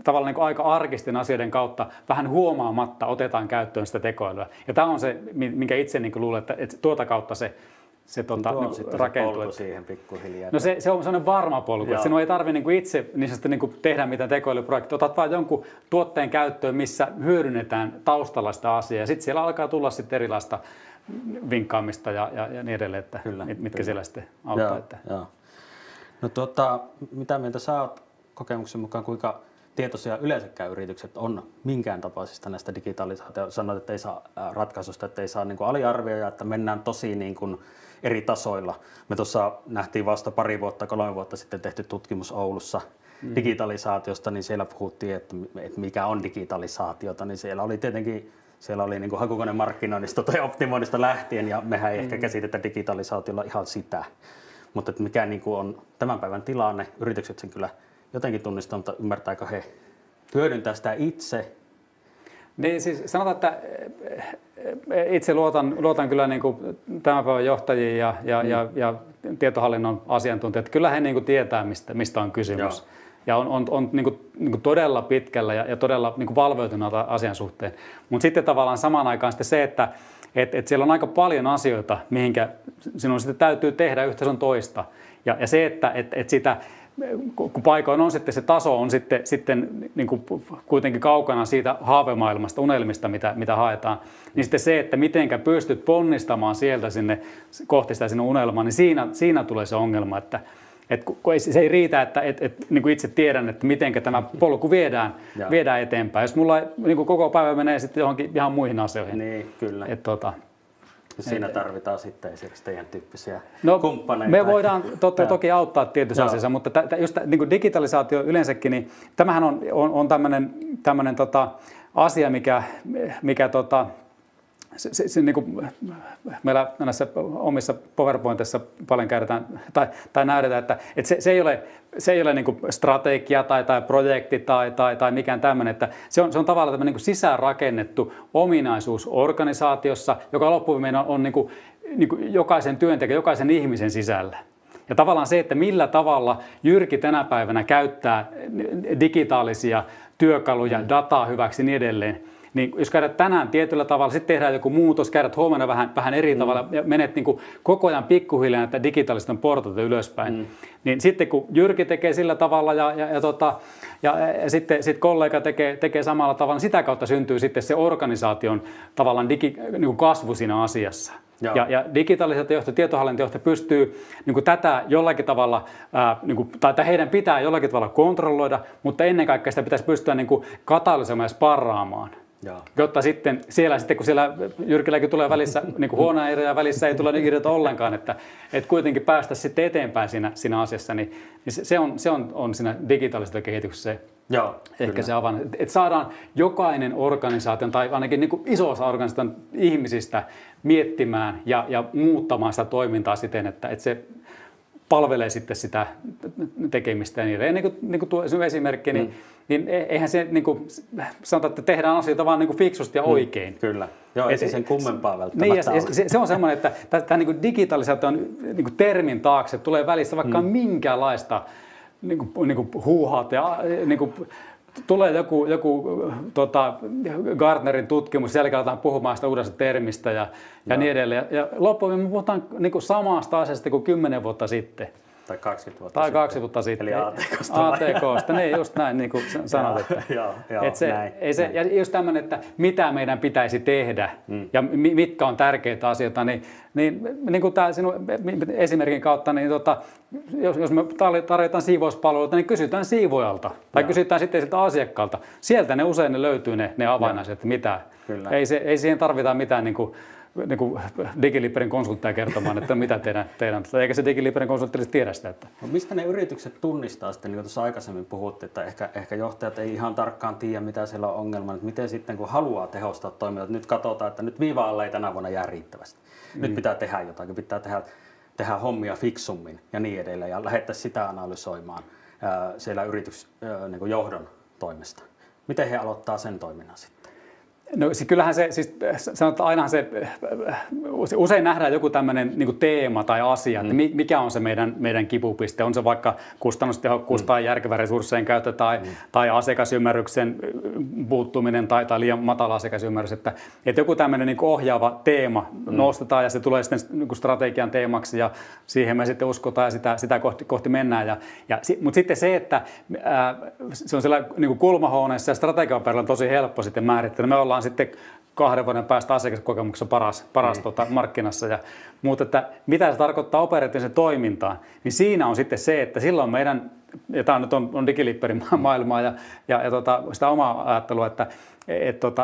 tavallaan niin kuin aika arkisten asioiden kautta vähän huomaamatta otetaan käyttöön sitä tekoälyä. Ja tämä on se, minkä itse niin kuin luulen, että tuota kautta se se on sitten rakentuu. se polku siihen pikkuhiljaa. No se on sellainen varma polku, että sinun ei tarvitse niinku itse niinku tehdä mitään tekoälyprojektia. Otat vaan jonkun tuotteen käyttöön, missä hyödynnetään taustalla sitä asiaa. Ja sitten siellä alkaa tulla sitten erilaista vinkkaamista ja niin edelleen, että mitkä siellä sitten auttaa. Joo. No mitä mieltä sä oot kokemuksen mukaan, kuinka tietoisia yleensäkään yritykset on minkään tapaisista näistä digitalisaatioista? Sanoit, että ei saa ratkaisusta, että ei saa niin kuin aliarvioida, että mennään tosi niin kuin eri tasoilla. Me tuossa nähtiin vasta 3 vuotta sitten tehty tutkimus Oulussa digitalisaatiosta, niin siellä puhuttiin, että mikä on digitalisaatiota, niin siellä oli tietenkin niin kuin hakukonemarkkinoinnista tai optimoinnista lähtien, ja mehän ei ehkä käsitetä digitalisaatiolla ihan sitä. Mutta mikä niin kuin on tämän päivän tilanne, yritykset sen kyllä jotenkin tunnistaa, mutta ymmärtääkö he hyödyntää sitä itse? Niin siis sanotaan, että itse luotan kyllä niin kuin tämän päivän johtajiin ja tietohallinnon asiantuntijat. Kyllä he niin kuin tietää, mistä on kysymys. Joo. Ja on niin kuin todella pitkällä ja todella niin kuin valveutuneita asian suhteen. Mutta sitten tavallaan samaan aikaan sitten se, että siellä on aika paljon asioita, mihinkä sinun sitten täytyy tehdä yhtä sun toista. Ja se, että sitä, kun paikoin on sitten se taso on sitten niin kuin kuitenkin kaukana siitä haavemaailmasta, unelmista, mitä haetaan, niin sitten se, että mitenkä pystyt ponnistamaan sieltä sinne kohti sitä sinun unelmaa, niin siinä tulee se ongelma, että se ei riitä, että niin kuin itse tiedän, että miten tämä polku viedään eteenpäin. Jos mulla niin kuin koko päivä menee sitten johonkin ihan muihin asioihin. Niin, kyllä. Siinä tarvitaan sitten esimerkiksi teidän tyyppisiä kumppaneita. Me voidaan toki auttaa tietyissä asioissa, mutta just niin kuin digitalisaatio yleensäkin, niin tämähän on tämmöinen asia, mikä se niin kuin meillä näissä omissa PowerPointissa paljon käytetään tai näytetään, että se ei ole niin kuin strategia tai projekti tai mikään tämmöinen, että se on tavallaan tämmöinen niin kuin sisäänrakennettu ominaisuus organisaatiossa, joka loppuviimein on niin kuin jokaisen työntekijän, jokaisen ihmisen sisällä. Ja tavallaan se, että millä tavalla Jyrki tänä päivänä käyttää digitaalisia työkaluja, dataa hyväksi ja niin edelleen, niin jos käydät tänään tietyllä tavalla, sitten tehdään joku muutos, käydät huomenna vähän eri tavalla ja menet niin kuin koko ajan pikkuhiljaa näitä digitaalisten portaita ylöspäin. Niin sitten kun Jyrki tekee sillä tavalla ja sitten kollega tekee samalla tavalla, niin sitä kautta syntyy sitten se organisaation tavallaan niin kuin kasvu siinä asiassa. Ja digitalisaatiojohto, tietohallintojohto pystyy niin kuin tätä jollakin tavalla, tai heidän pitää jollakin tavalla kontrolloida, mutta ennen kaikkea sitä pitäisi pystyä niin kuin katalysoimaan ja sparraamaan. Jotta sitten kun siellä Jyrkilläkin tulee välissä niin kuin huonoja välissä ei tule ideoita ollenkaan, että kuitenkin päästä sitten eteenpäin siinä asiassa, niin se on siinä digitaalisessa kehityksessä ehkä se avain. Että saadaan jokainen organisaation tai ainakin niin kuin iso osa organisaation ihmisistä miettimään ja muuttamaan sitä toimintaa siten, että se palvelee sitten sitä tekemistä ja niin edelleen. Niin kuin tuo esimerkki, niin eihän se niin kuin, sanotaan, että tehdään asioita vaan niin kuin fiksusti ja oikein. Kyllä. Joo, ei sen kummempaa välttämättä niin, se on semmoinen, että tämä niin kuin digitalisaation niin kuin termin taakse tulee välissä vaikka minkäänlaista niin kuin huuhaat ja niin kuin, tulee joku Gartnerin tutkimus, siellä aletaan puhumaan sitä uudesta termistä ja niin edelleen. Ja loppuun me puhutaan niin kuin samasta asiasta kuin 10 vuotta sitten. Tai 20 vuotta sitten. Eli ATKsta. ATKsta, niin just näin, niin kuin sanot. Ja just tämmöinen, että mitä meidän pitäisi tehdä ja mitkä on tärkeitä asioita, niin kuin tämä sinun esimerkin kautta, niin jos me tarjotaan siivouspalveluita, niin kysytään siivoajalta tai kysytään sitten siltä asiakkaalta. Sieltä ne usein löytyy ne avainasiat, että mitä. Ei siihen tarvita mitään niin kuin DigiLiperin konsultteja kertomaan, että mitä teidän eikä se DigiLiperin konsultti tiedä sitä. Että. No mistä ne yritykset tunnistaa sitten, niin kuin tuossa aikaisemmin puhuttiin, että ehkä johtajat ei ihan tarkkaan tiedä, mitä siellä on ongelma, että miten sitten kun haluaa tehostaa toimintaa, nyt katsotaan, että nyt viiva alle ei tänä vuonna jää riittävästi. Nyt pitää tehdä jotakin, pitää tehdä hommia fiksummin ja niin edelleen ja lähdettäisiin sitä analysoimaan siellä niin johdon toimesta. Miten he aloittaa sen toiminnan sitten? No kyllähän se, siis sanotaan ainahan usein nähdään joku tämmöinen niin kuin teema tai asia, että mikä on se meidän kipupiste, on se vaikka kustannustehokkuus tai järkevä resurssien käyttö tai asiakasymmärryksen puuttuminen tai liian matala asiakasymmärrys, että joku tämmöinen niin kuin ohjaava teema nostetaan ja se tulee sitten niin kuin strategian teemaksi ja siihen me sitten uskotaan ja sitä kohti mennään. Mutta sitten se, että se on siellä niin kuin kulmahuoneessa ja strategian päällä on tosi helppo sitten määrittää. Me ollaan sitten 2 vuoden päästä asiakaskokemuksessa paras markkinassa. Mutta että mitä se tarkoittaa operatiivisen toimintaan, niin siinä on sitten se, että silloin meidän, ja tämä nyt on digiliipperin maailmaa ja sitä omaa ajattelua, että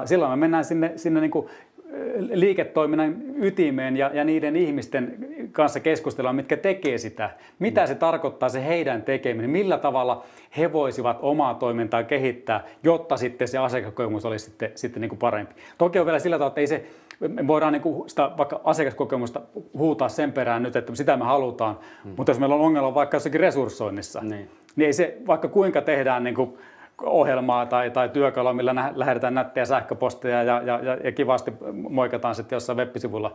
silloin me mennään sinne niin kuin liiketoiminnan ytimeen ja niiden ihmisten kanssa keskustellaan, mitkä tekee sitä. Mitä se tarkoittaa se heidän tekeminen, millä tavalla he voisivat omaa toimintaa kehittää, jotta sitten se asiakaskokemus olisi sitten niin kuin parempi. Toki on vielä sillä tavalla, että ei se, me voidaan niin kuin sitä vaikka asiakaskokemusta huutaa sen perään nyt, että sitä me halutaan, mutta jos meillä on ongelma vaikka jossakin resurssoinnissa, niin ei se vaikka kuinka tehdään niin kuin ohjelmaa tai työkalua, millä lähetetään nättejä sähköposteja ja kivasti moikataan sitten jossain web-sivulla.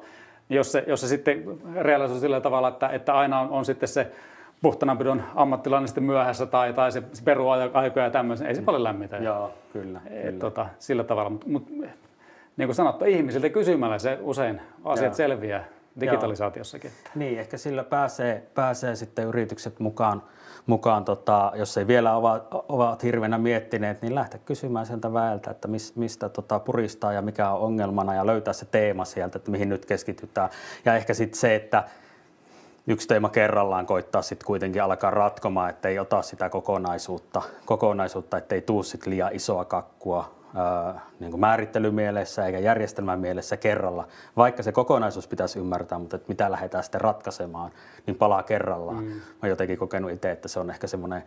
Jos se sitten realisoituu sillä tavalla, että aina on sitten se puhtaanapidon ammattilainen sitten myöhässä tai se peruu aikoja ja tämmöisen, ei se paljon lämmitä. Joo, kyllä. Sillä tavalla. Mutta niin kuin sanottu, ihmisiltä kysymällä se usein asiat selviää digitalisaatiossakin. Niin, ehkä sillä pääsee sitten yritykset mukaan jos ei vielä ovat hirveänä miettineet, niin lähteä kysymään sieltä väeltä, että mistä puristaa ja mikä on ongelmana ja löytää se teema sieltä, että mihin nyt keskitytään. Ja ehkä sitten se, että yksi teema kerrallaan koittaa sitten kuitenkin alkaa ratkomaan, ettei ota sitä kokonaisuutta, ettei tuu sitten liian isoa kakkua niin kuin määrittelymielessä eikä järjestelmän mielessä kerralla. Vaikka se kokonaisuus pitäisi ymmärtää, mutta että mitä lähdetään sitten ratkaisemaan, niin palaa kerrallaan. Mä oon jotenkin kokenut itse, että se on ehkä semmoinen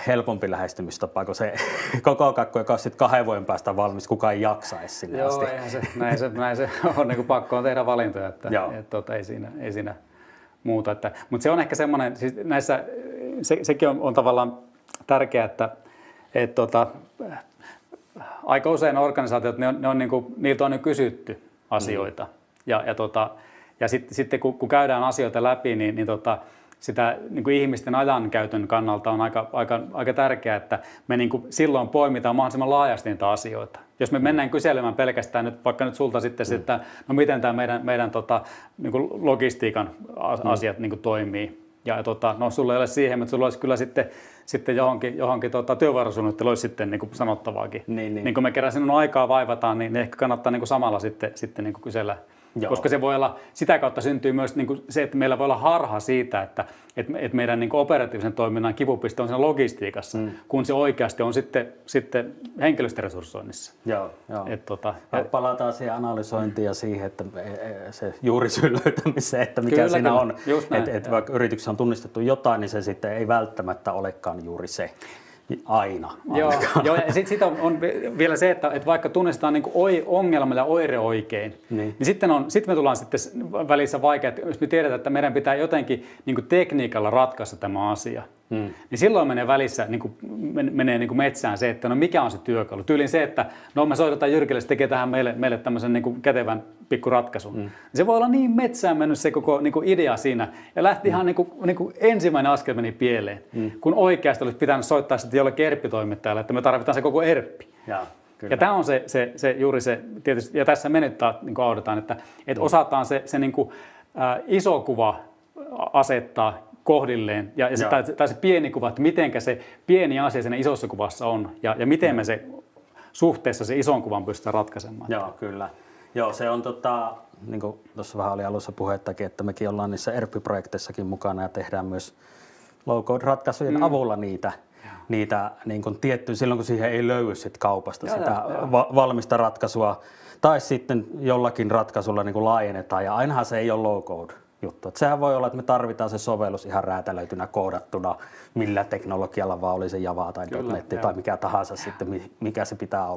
helpompi lähestymistapa, kun se koko kakku, joka on sitten 2 vuoden päästä valmis, kukaan ei jaksaisi sinne asti. Näin se on, niin kuin pakko on tehdä valintoja, että ei siinä muuta. Mutta se on ehkä semmoinen, siis näissä, sekin on tavallaan tärkeää, että aika usein organisaatiot, niiltä on jo kysytty asioita. Ja sitten kun käydään asioita läpi, niin sitä niin kuin ihmisten ajankäytön kannalta on aika tärkeää, että me niin kuin silloin poimitaan mahdollisimman laajasti niitä asioita. Jos me mennään kyselemään pelkästään nyt, vaikka nyt sulta sitten, että no miten tämä meidän niin kuin logistiikan asiat niin kuin toimii. Ja no sulla ei ole siihen, mutta sulla olisi kyllä sitten johonkin työvuorosuunnitteluun olisi sitten niin kuin sanottavaakin. Niin kun me kerran sinun aikaa vaivataan, niin ehkä kannattaa niin kuin samalla sitten niin kuin kysellä. Joo. Koska se voi olla, sitä kautta syntyy myös niin kuin se, että meillä voi olla harha siitä, että meidän niin kuin operatiivisen toiminnan kipupiste on siinä logistiikassa, kun se oikeasti on sitten henkilöstöresurssoinnissa. Joo. Palataan siihen analysointiin ja siihen, että se juurisyyn löytämiseen, että mikä siinä on. Että vaikka yrityksessä on tunnistettu jotain, niin se sitten ei välttämättä olekaan juuri se. Aina. Joo, ja sitten on vielä se, että vaikka tunnistetaan niin kuin ongelma ja oire oikein, niin sitten me tullaan sitten välissä vaikea, että jos me tiedetään, että meidän pitää jotenkin niin kuin tekniikalla ratkaista tämä asia, niin silloin menee välissä menee niin kuin metsään se, että no mikä on se työkalu. Tyylin se, että no me soitetaan Jyrkille, se tekee tähän meille tämmöisen niin kuin kätevän pikkuratkaisun. Se voi olla niin metsään mennyt se koko niin kuin idea siinä. Ja lähti ihan niin kuin ensimmäinen askel meni pieleen, kun oikeasti olisi pitänyt soittaa sitten jollekin ERP-toimittajalle, että me tarvitaan se koko ERP. Ja tämä on se juuri se, tietysti, ja tässä me nyt niin autetaan, että osataan se niin kuin, iso kuva asettaa kohdilleen, tai se pieni kuva, että mitenkä se pieni asia siinä isossa kuvassa on, ja miten me se suhteessa se ison kuvan pystytään ratkaisemaan. Joo, kyllä. Joo, se on niin kuin tuossa vähän oli alussa puhettakin, että mekin ollaan niissä ERP-projekteissakin mukana ja tehdään myös low-code-ratkaisujen avulla niitä niin kuin tiettyä, silloin kun siihen ei löydy sit kaupasta sitä valmista ratkaisua, tai sitten jollakin ratkaisulla niin kuin laajennetaan, ja ainahan se ei ole low-code juttu. Et sehän voi olla, että me tarvitaan se sovellus ihan räätälöitynä, koodattuna, millä teknologialla vaan oli se Java tai .NET tai mikä tahansa sitten, mikä se pitää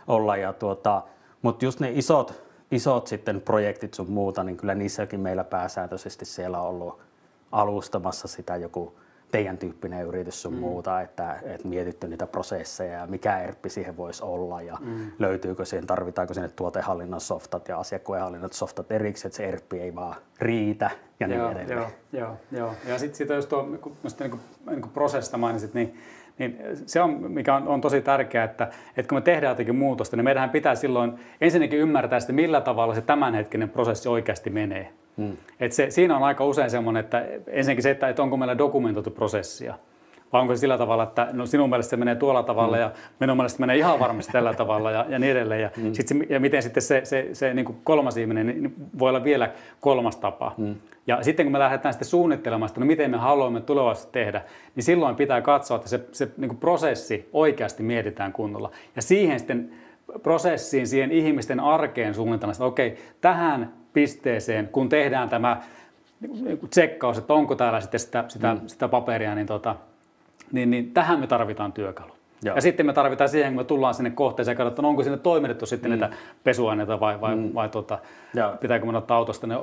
olla. Ja mutta just ne isot sitten projektit sun muuta, niin kyllä niissäkin meillä pääsääntöisesti siellä on ollut alustamassa sitä joku teidän tyyppinen yritys sun muuta, että mietitty niitä prosesseja ja mikä ERP siihen voisi olla ja löytyykö siihen, tarvitaanko sinne tuotehallinnan softat ja asiakkuehallinnan softat erikseen, että se ERP ei vaan riitä ja niin edelleen. Joo. Ja sitten jos tuo niin prosessista mainitsit, niin se on, mikä on tosi tärkeää, että kun me tehdään jotakin muutosta, niin meidän pitää silloin ensinnäkin ymmärtää sitä, millä tavalla se tämänhetkinen prosessi oikeasti menee. Siinä on aika usein semmoinen, että ensinnäkin se, että onko meillä dokumentoitu prosessia, vai onko se sillä tavalla, että no sinun mielestä se menee tuolla tavalla ja minun mielestä se menee ihan varmasti tällä tavalla ja niin edelleen. Ja miten sitten se niin kuin kolmas ihminen niin voi olla vielä kolmas tapa. Ja sitten kun me lähdetään sitten suunnittelemaan sitä, no miten me haluamme tulevaisuudessa tehdä, niin silloin pitää katsoa, että se niin kuin prosessi oikeasti mietitään kunnolla. Ja siihen sitten prosessiin, siihen ihmisten arkeen suunnitellaan, että okei, tähän pisteeseen, kun tehdään tämä tsekkaus, että onko täällä sitten sitä paperia, niin tähän me tarvitaan työkalu. Joo. Ja sitten me tarvitaan siihen, kun me tullaan sinne kohteeseen ja katsotaan, onko sinne toimitettu sitten näitä pesuaineita vai pitääkö me ottaa autosta ne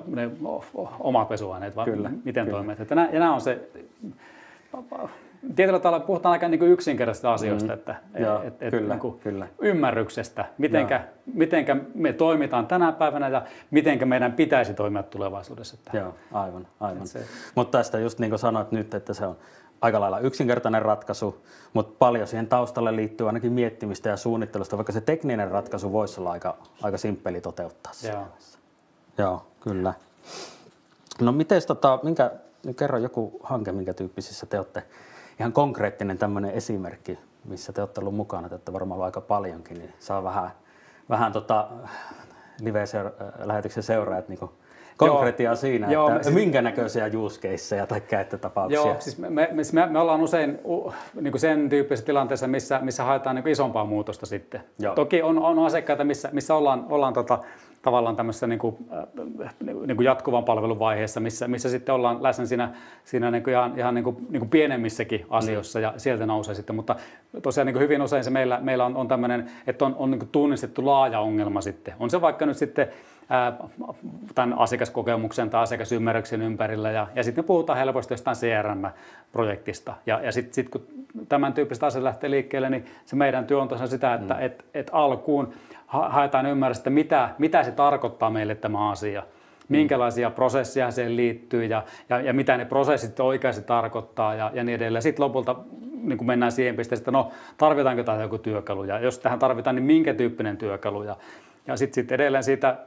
omat pesuaineet vai miten toimii. Ja nämä on se, tietyllä tavalla puhutaan aika niin kuin yksinkertaisista asioista, että ymmärryksestä, mitenkä me toimitaan tänä päivänä ja mitenkä meidän pitäisi toimia tulevaisuudessa. Joo, aivan. Mutta tästä just niin kuin sanoit nyt, että se on aika lailla yksinkertainen ratkaisu, mutta paljon siihen taustalle liittyy ainakin miettimistä ja suunnittelusta, vaikka se tekninen ratkaisu voisi olla aika simppeli toteuttaa. Joo, kyllä. No mites kerro joku hanke, minkä tyyppisissä te olette, ihan konkreettinen tämmöinen esimerkki, missä te olette ollut mukana, te olette varmaan ollut aika paljonkin, niin saa vähän live-lähetyksen seuraajat niin konkretiaa siinä, että minkä näköisiä use caseja tai käyttötapauksia? Joo, siis me ollaan usein niin sen tyyppisessä tilanteessa, missä haetaan niin isompaa muutosta sitten. Joo. Toki on asiakkaita, missä ollaan tavallaan tämmöisessä niin kuin jatkuvan palvelun vaiheessa, missä sitten ollaan läsnä siinä niin kuin ihan niin kuin pienemmissäkin asioissa ja sieltä nousee sitten. Mutta tosiaan niin kuin hyvin usein se meillä on tämmöinen, että on niin kuin tunnistettu laaja ongelma sitten. On se vaikka nyt sitten tämän asiakaskokemuksen tai asiakasymmärryksen ympärillä ja sitten me puhutaan helposti jostain CRM-projektista. Ja sitten kun tämän tyyppiset asiat lähtee liikkeelle, niin se meidän työ on tosiaan sitä, että alkuun haetaan ymmärrystä, mitä se tarkoittaa meille tämä asia, minkälaisia prosesseja siihen liittyy ja mitä ne prosessit oikeasti tarkoittaa ja niin edelleen. Sitten lopulta niin kun mennään siihen pisteeseen, että no tarvitaanko tähän joku työkalu ja jos tähän tarvitaan, niin minkä tyyppinen työkalu. Ja sitten edelleen siitä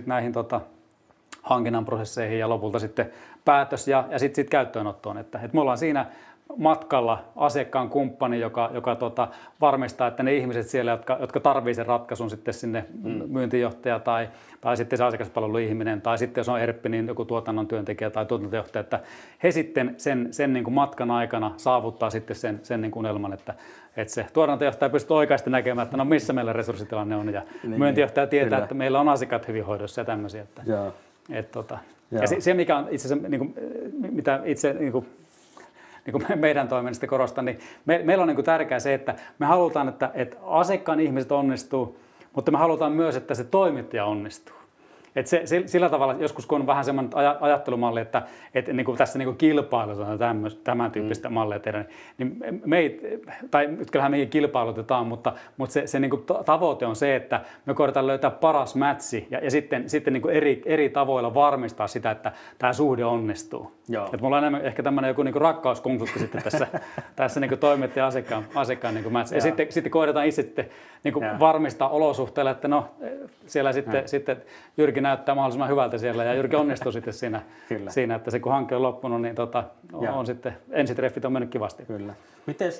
näihin hankinnan prosesseihin ja lopulta sitten päätös ja sitten käyttöönottoon. Että me ollaan siinä matkalla asiakkaan kumppani, joka varmistaa, että ne ihmiset siellä, jotka tarvitsevat sen ratkaisun sitten sinne myyntijohtaja tai sitten se asiakaspalveluihminen tai sitten jos on ERP, niin joku tuotannon työntekijä tai tuotantojohtaja, että he sitten sen niin kuin matkan aikana saavuttaa sitten sen niin kuin unelman, että se tuotantojohtaja pystyy oikeasti näkemään, että no missä meillä resurssitilanne on ja myyntijohtaja tietää, että meillä on asiakkaat hyvin hoidossa ja tämmöisiä. Ja se mikä on itse asiassa, niin kuin, mitä itse niin kuin meidän toiminnasta korostan, niin meillä on niin kuin tärkeää se, että me halutaan, että asiakkaan ihmiset onnistuu, mutta me halutaan myös, että se toimittaja onnistuu. Että sillä tavalla joskus kun on vähän semmoinen ajattelumalli, että niin kuin tässä niin kuin kilpailutetaan tämän tyyppistä mallia tehdä, niin kyllähän mekin kilpailutetaan, mutta se niin kuin tavoite on se, että me koetaan löytää paras matchi ja sitten niin kuin eri tavoilla varmistaa sitä, että tämä suhde onnistuu. Että me ollaan enemmän ehkä tämmöinen joku niin kuin rakkauskonsultti sitten tässä niin kuin toimittaja asiakkaan niin kuin match. Ja sitten koetaan itse sitten niin kuin varmistaa olosuhteilla, että no siellä sitten Jyrki näyttää mahdollisimman hyvältä siellä ja Jyrki onnistuu sitten siinä, että se kun hanke on loppunut, niin on sitten ensitreffit on mennyt kivasti. Kyllä. Miten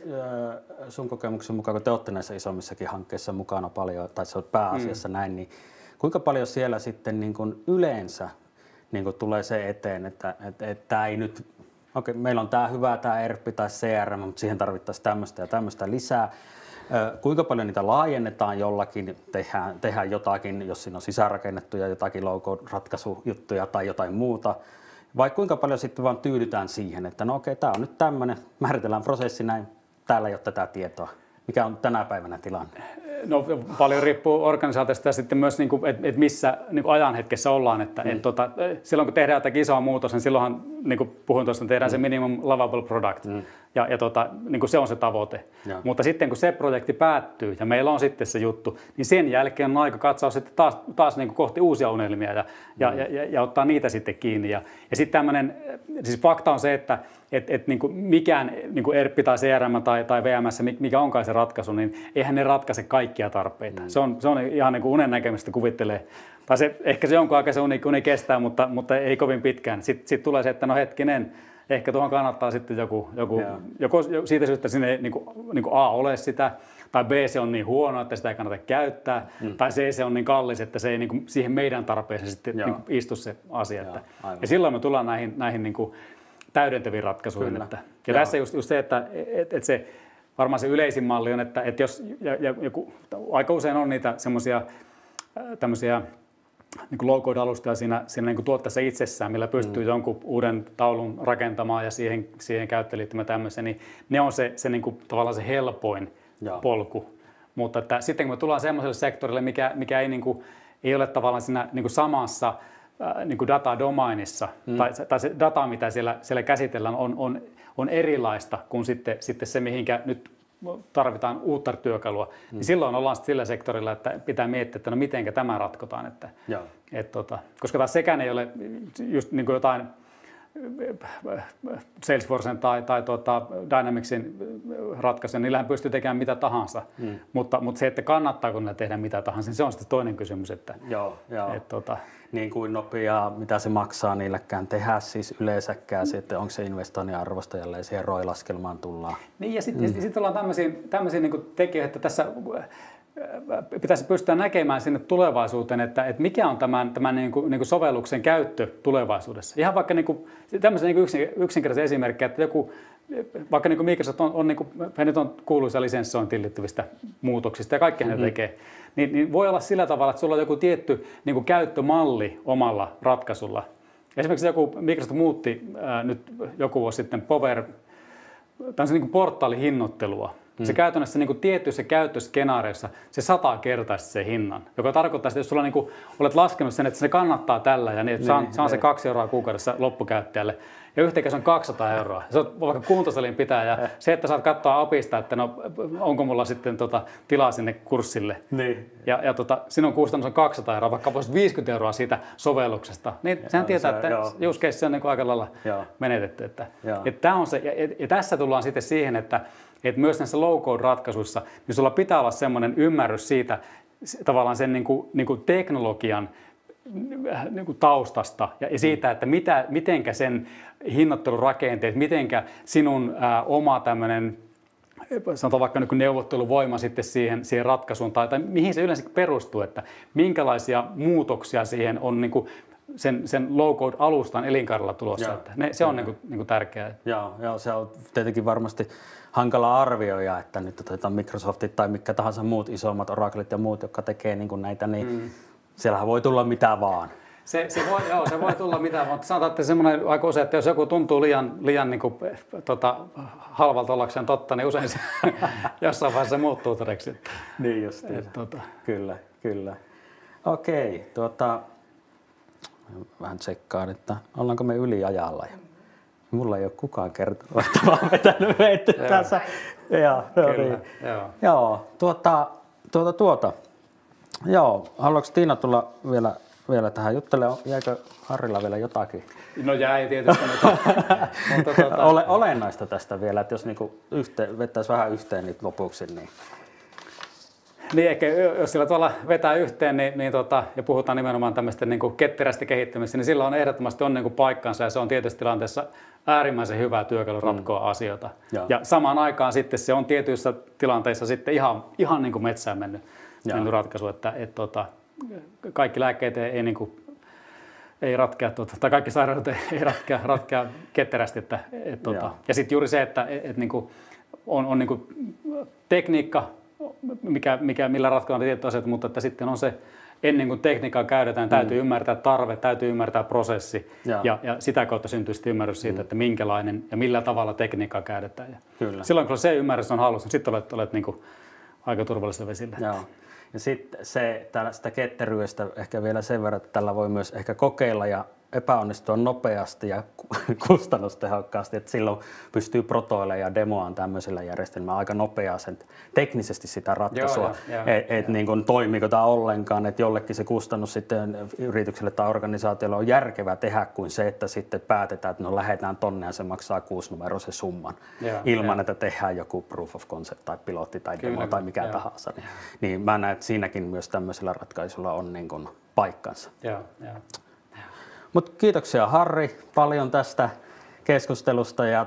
sun kokemuksen mukaan, kun te olette näissä isommissakin hankkeissa mukana paljon, tai se on pääasiassa näin, niin kuinka paljon siellä sitten niin kuin yleensä niin kuin tulee se eteen, että tämä ei nyt, okei, meillä on tämä hyvä, tämä ERP tai CRM, mutta siihen tarvittaisiin tämmöistä ja tämmöistä lisää. Kuinka paljon niitä laajennetaan jollakin, tehdään jotakin, jos siinä on sisäänrakennettuja jotakin logo-ratkaisujuttuja tai jotain muuta, vai kuinka paljon sitten vaan tyydytään siihen, että no okei, tämä on nyt tämmöinen, määritellään prosessi näin, täällä ei ole tätä tietoa. Mikä on tänä päivänä tilanne? No, paljon riippuu organisaatiosta ja sitten myös, että missä ajanhetkessä ollaan. Että, silloin kun tehdään jotakin isoa muutosta, niin silloinhan, niin kuin puhuin tuosta, tehdään se minimum lovable product. Ja se on se tavoite. Mutta sitten kun se projekti päättyy ja meillä on sitten se juttu, niin sen jälkeen on aika katsoa sitten taas kohti uusia unelmia ja ottaa niitä sitten kiinni. Ja sitten tämmöinen, siis fakta on se, että mikään ERP tai CRM tai VMS, mikä onkaan se ratkaisu, niin eihän ne ratkaise kaikkia tarpeita. Se on ihan unen näkemistä kuvittelee. Tai ehkä se jonkun aikaa se uni kestää, mutta ei kovin pitkään. Sitten tulee se, että no hetkinen, ehkä tuohon kannattaa sitten joko siitä syystä sinne A ole sitä, tai B se on niin huono, että sitä ei kannata käyttää, tai C se on niin kallis, että se ei siihen meidän tarpeeseen sitten istu se asia. Ja silloin me tullaan näihin täydentäviin ratkaisuihin. Ja tässä just se, että se varmaan se yleisin malli on, että jos aika usein on niitä semmoisia tämmöisiä low-code-alustoja siinä tuotteessa itsessään, millä pystyy jonkun uuden taulun rakentamaan ja siihen käyttöliittymä tämmöisen, niin ne on se tavallaan se helpoin polku. Mutta että sitten kun me tullaan semmoiselle sektorille, mikä ei ole tavallaan siinä samassa data-domainissa, tai se data, mitä siellä käsitellään, on erilaista kuin sitten se, mihinkä nyt tarvitaan uutta työkalua, niin silloin ollaan sillä sektorilla, että pitää miettiä, että no mitenkä tämä ratkotaan. Koska taas sekään ei ole just jotain Salesforcen tai Dynamicsin ratkaisuja, niillähän pystyy tekemään mitä tahansa, mutta se, että kannattaako niillä tehdä mitä tahansa, niin se on sitten toinen kysymys. Niin kuin nopeaa, mitä se maksaa niilläkään tehdä siis yleensäkään, sitten onko se investoinnin arvosta jälleen siihen ROI-laskelmaan tullaan. Niin ja sitten ollaan tämmöisiä tekijöitä, että tässä pitäisi pystyä näkemään sinne tulevaisuuteen, että mikä on tämän sovelluksen käyttö tulevaisuudessa. Ihan vaikka tämmöisen yksinkertaisen esimerkkiä, että vaikka Microsoft on he nyt on kuuluisa lisenssointiin liittyvistä muutoksista ja kaikki ne tekee, niin voi olla sillä tavalla, että sulla on joku tietty käyttömalli omalla ratkaisulla. Esimerkiksi Microsoft muutti nyt joku vuosi sitten tämmöisen portaalihinnoittelua. Se käytännössä tietyissä käyttöskenaarioissa se 100-kertaisesti se hinnan, joka tarkoittaa, että jos sulla olet laskenut sen, että se kannattaa tällä ja niin, että saan se 2 euroa kuukaudessa loppukäyttäjälle ja yhteenkä se on 200 euroa. Se on vaikka kuntosalin pitää ja se, että saat katsoa apista, että no, onko mulla sitten tilaa sinne kurssille. Niin. Ja sinun kustannus on 200 euroa, vaikka voisit 50 euroa siitä sovelluksesta. Niin sehän tietää, että use case on aika lailla menetetty. Että tämä on se, ja tässä tullaan sitten siihen, että myös näissä low-code-ratkaisuissa, niin sulla pitää olla semmoinen ymmärrys siitä tavallaan sen teknologian taustasta ja siitä, että mitenkä sen hinnoittelurakenteet, mitenkä sinun oma tämmöinen, sanotaan vaikka neuvotteluvoima sitten siihen ratkaisuun tai mihin se yleensä perustuu, että minkälaisia muutoksia siihen on sen low-code-alustan elinkaarella tulossa. Että se on tärkeää. Joo, se on tietenkin varmasti hankala arvioida, että nyt otetaan Microsoftit tai mikä tahansa muut isommat Oraclet ja muut, jotka tekee näitä, niin siellähän voi tulla mitä vaan. Se voi tulla mitä vaan, mutta sanotaan, että semmoinen aika usein, että jos joku tuntuu liian halvalta ollakseen totta, niin usein se jossain vaiheessa muuttuu todeksi. Niin justiin. Kyllä. Okei, vähän tsekkaan, että ollaanko me yliajalla. Mulla ei ole kukaan kertonut, että mä oon vetänyt tässä. Joo, haluatko Tiina tulla vielä tähän juttelemaan? Jäikö Harrilla vielä jotakin? No jäi tietysti. mutta olennaista tästä vielä, että jos vettäisi vähän yhteen niin lopuksi. Niin ehkä jos sillä tuolla vetää yhteen ja puhutaan nimenomaan tämmöistä ketterästä kehittämistä, niin sillä on ehdottomasti paikkansa ja se on tietysti tilanteessa äärimmäisen hyvä työkalu ratkoa asioita. Ja samaan aikaan sitten se on tietyissä tilanteissa sitten ihan metsään mennyt ratkaisu, että kaikki lääkkeet ei ratkea, tai kaikki sairaudet ei ratkea ketterästi. Ja sitten juuri se, että on tekniikka, millä ratkotaan tietyt asiat, mutta että sitten on se ennen kuin tekniikkaa käytetään, täytyy ymmärtää tarve, täytyy ymmärtää prosessi ja sitä kautta syntyy sitten ymmärrys siitä, että minkälainen ja millä tavalla tekniikkaa käytetään. Kyllä. Silloin kun se ymmärrys on hallussa, niin sitten olet niin kuin aika turvallisella vesillä. Joo. Ja sitten tällaista ketteryydestä ehkä vielä sen verran, että tällä voi myös ehkä kokeilla ja epäonnistua nopeasti ja kustannustehokkaasti, että silloin pystyy protoilemaan ja demoaan tämmöisellä järjestelmällä aika nopeasti teknisesti sitä ratkaisua, että niin kuin, toimiiko tämä ollenkaan, että jollekin se kustannus sitten yritykselle tai organisaatiolle on järkevää tehdä kuin se, että sitten päätetään, että no lähdetään tonne ja se maksaa 6-numeroisen summan ilman, että tehdään joku proof of concept tai pilotti tai demo tai mikä tahansa. Niin mä näen, että siinäkin myös tämmöisellä ratkaisulla on niin kuin paikkansa. Mutta kiitoksia Harri paljon tästä keskustelusta ja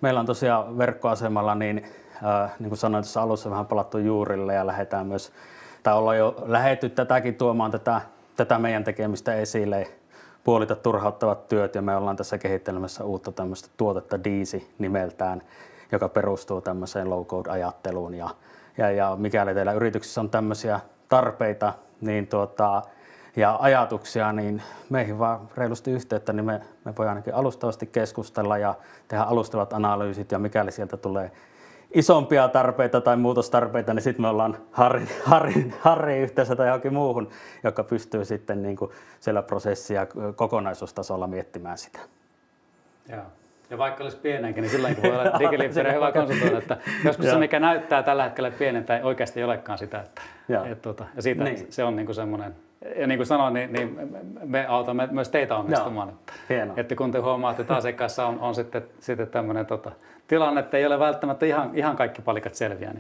meillä on tosiaan verkkoasemalla niin kuin sanoin tuossa alussa vähän palattu juurille ja lähdetään myös, tai ollaan jo lähdetty tätäkin tuomaan tätä meidän tekemistä esille, puolita turhauttavat työt ja me ollaan tässä kehittelemässä uutta tämmöistä tuotetta Diisi nimeltään, joka perustuu tämmöiseen low-code-ajatteluun ja mikäli teillä yrityksissä on tämmöisiä tarpeita, niin ja ajatuksia, niin meihin vaan reilusti yhteyttä, niin me voidaan ainakin alustavasti keskustella ja tehdä alustavat analyysit, ja mikäli sieltä tulee isompia tarpeita tai muutostarpeita, niin sitten me ollaan Harri yhteensä tai johonkin muuhun, joka pystyy sitten niin kuin siellä prosessi- ja kokonaisuustasolla miettimään sitä. Ja vaikka olisi pienenkin, niin silloin voi olla DigiLeaper hyvä konsultoida, että joskus se, mikä näyttää tällä hetkellä pienentä, ei oikeasti olekaan sitä. Ja siitä se on niin semmoinen. Ja niin kuin sanoin, niin me autamme myös teitä onnistumaan. Että kun te huomaatte, että asiakkaassa on sitten tämmöinen tilanne, että ei ole välttämättä ihan kaikki palikat selviä,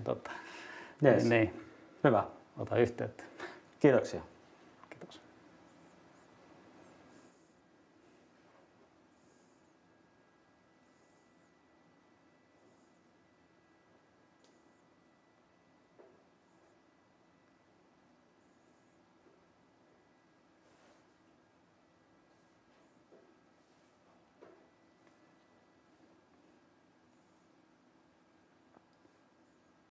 niin, Hyvä. ota yhteyttä. Kiitoksia.